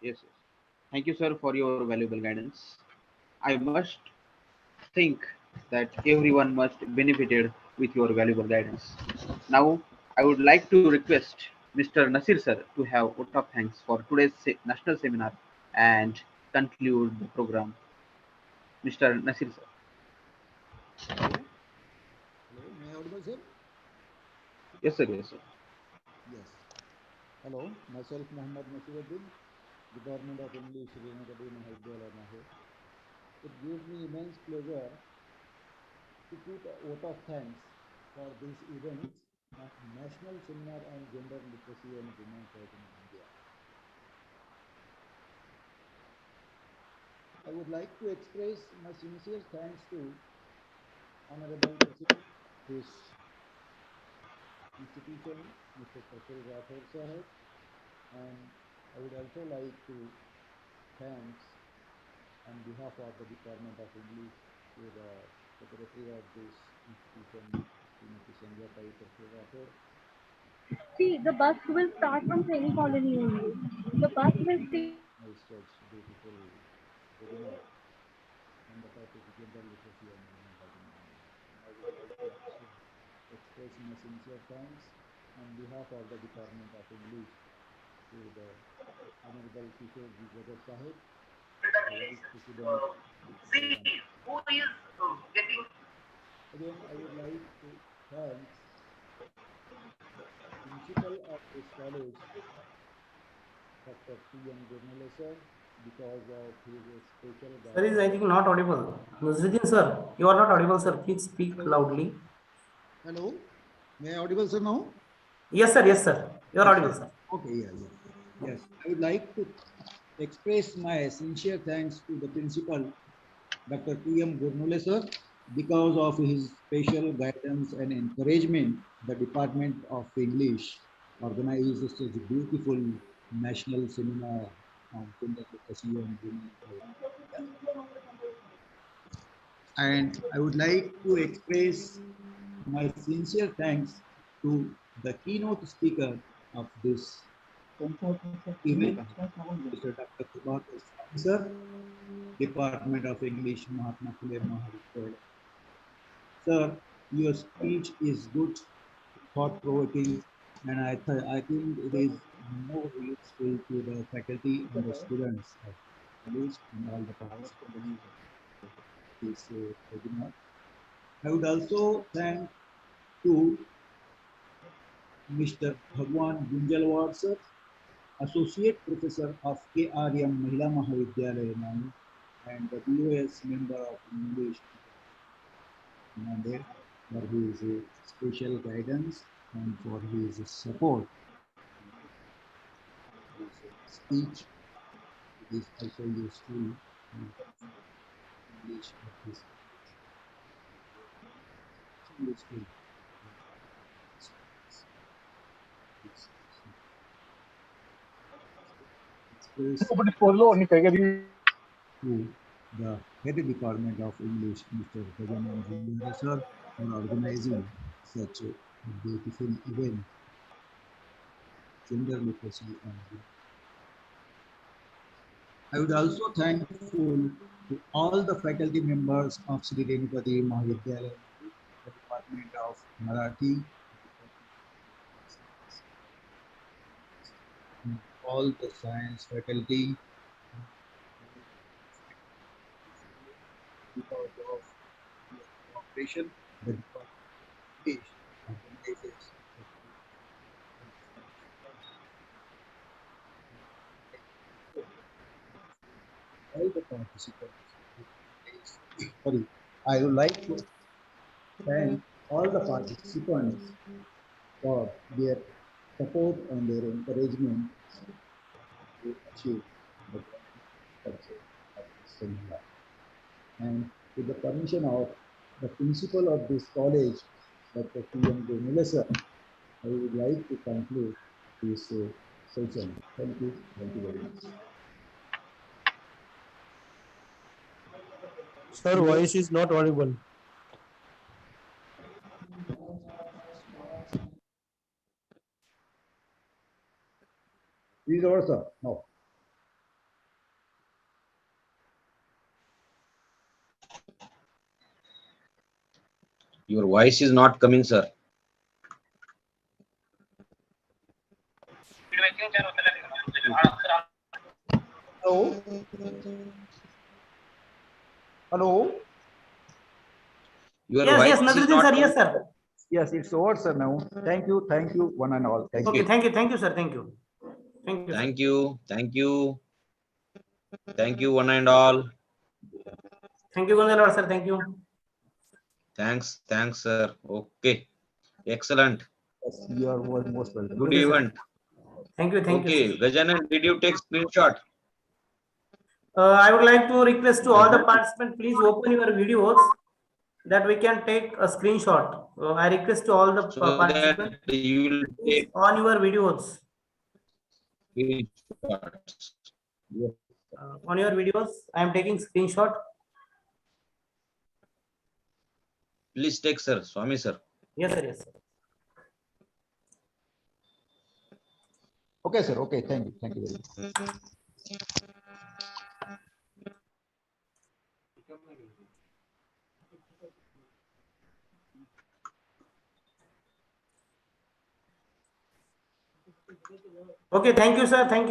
yes, yes. Thank you, sir, for your valuable guidance. I must think that everyone must benefited with your valuable guidance. Now, I would like to request Mr. Nasir sir to have vote of thanks for today's national seminar and conclude the program. Mr. Nasir sir. Hello, may I audible, sir? Yes, sir. Yes, sir. Yes. Hello, myself Muhammad Nasiruddin, Department of English, Srinagar Mahavidyalaya, Mahe. It gives me immense pleasure to put a vote of thanks for this event on National Seminar on Gender Literacy and Women's Rights in India. I would like to express my sincere thanks to Honorable President of this institution, Mr. Praful Rathore Sahib, and I would also like to thank on behalf of the Department of English to the Secretary of this institution, Srimati Sanjay Praful Rathore. See, the bus will start from training colony only. The bus will stay. Such beautiful webinar on the topic gender literacy and women's rights. I would like to also express my sincere thanks on behalf of the Department of English to the Honorable Kishore Ji Jagad Sahib, the Vice President. Who is getting? Again, I would like to thank Principal of this college, Dr. P.M. Gurnale sir, because of his special Sir is, I guidance. think, not audible. Nuzruddin sir, you are not audible, sir. Please speak loudly. Hello, may I audible, sir, now? Yes, sir. Yes, sir. You are audible, sir. Okay, yeah. Yes, I would like to express my sincere thanks to the principal, Dr. P.M. Gurnale sir, because of his special guidance and encouragement. The Department of English organized such a beautiful national seminar on gender literacy and women's rights. And I would like to express my sincere thanks to the keynote speaker of this event, Mr. Dr. Prabhakar sir, Department of English, Mahatma Phule Mahavidyalaya. Sir, your speech is good, thought-provoking, and I think it is more useful to the faculty and the students of English and all the participants of this webinar. I would also thank to Mr. Bhagwan Gunjalwar sir, Associate Professor of KRM Mahila Mahavidyalaya Nani, and the BOS member of English Nanded, for his special guidance and for his support. His speech is also useful in English of this useful. To the head department of English, Mr. Gajanan Jindal sir, for organizing such a beautiful event, gender literacy and I would also thankful to all the faculty members of Sri Renupati Mahavidyalaya, the Department of Marathi, all the science faculty, because of your cooperation, the Department organizes all the participants. Sorry, I would like to thank all the participants for their support and their encouragement to achieve the success of this seminar. And with the permission of the principal of this college, Dr. P.M. Mulesa, I would like to conclude this session. Thank you. Thank you very much. Sir, voice is not audible. Please over, sir. No. Your voice is not coming, sir. Hello. Hello. Your Yes, voice yes, is Nazruddin not sir, coming. yes, sir. Yes, it's over, sir. Now, thank you, one and all. Thank Okay, you. thank you, sir. Thank you. Thank you, sir. Thank you. Thank you. Thank you, one and all. Thank you, Gonzalo, sir. Thank you. Thanks, sir. Okay, excellent. Yes, you are most welcome. Good Okay, sir. event. Thank you, Okay, sir. Gajanan, did you take screenshot? I would like to request to all the participants, please open your videos that we can take a screenshot. I request to all the So participants, that you will please take on your videos. screenshots. Yes. On your videos, I am taking screenshot. Please take, sir. Swami, sir. Yes, sir. Yes, sir. Okay, sir. Okay, thank you. Thank you very much. Okay, thank you, sir. Thank you.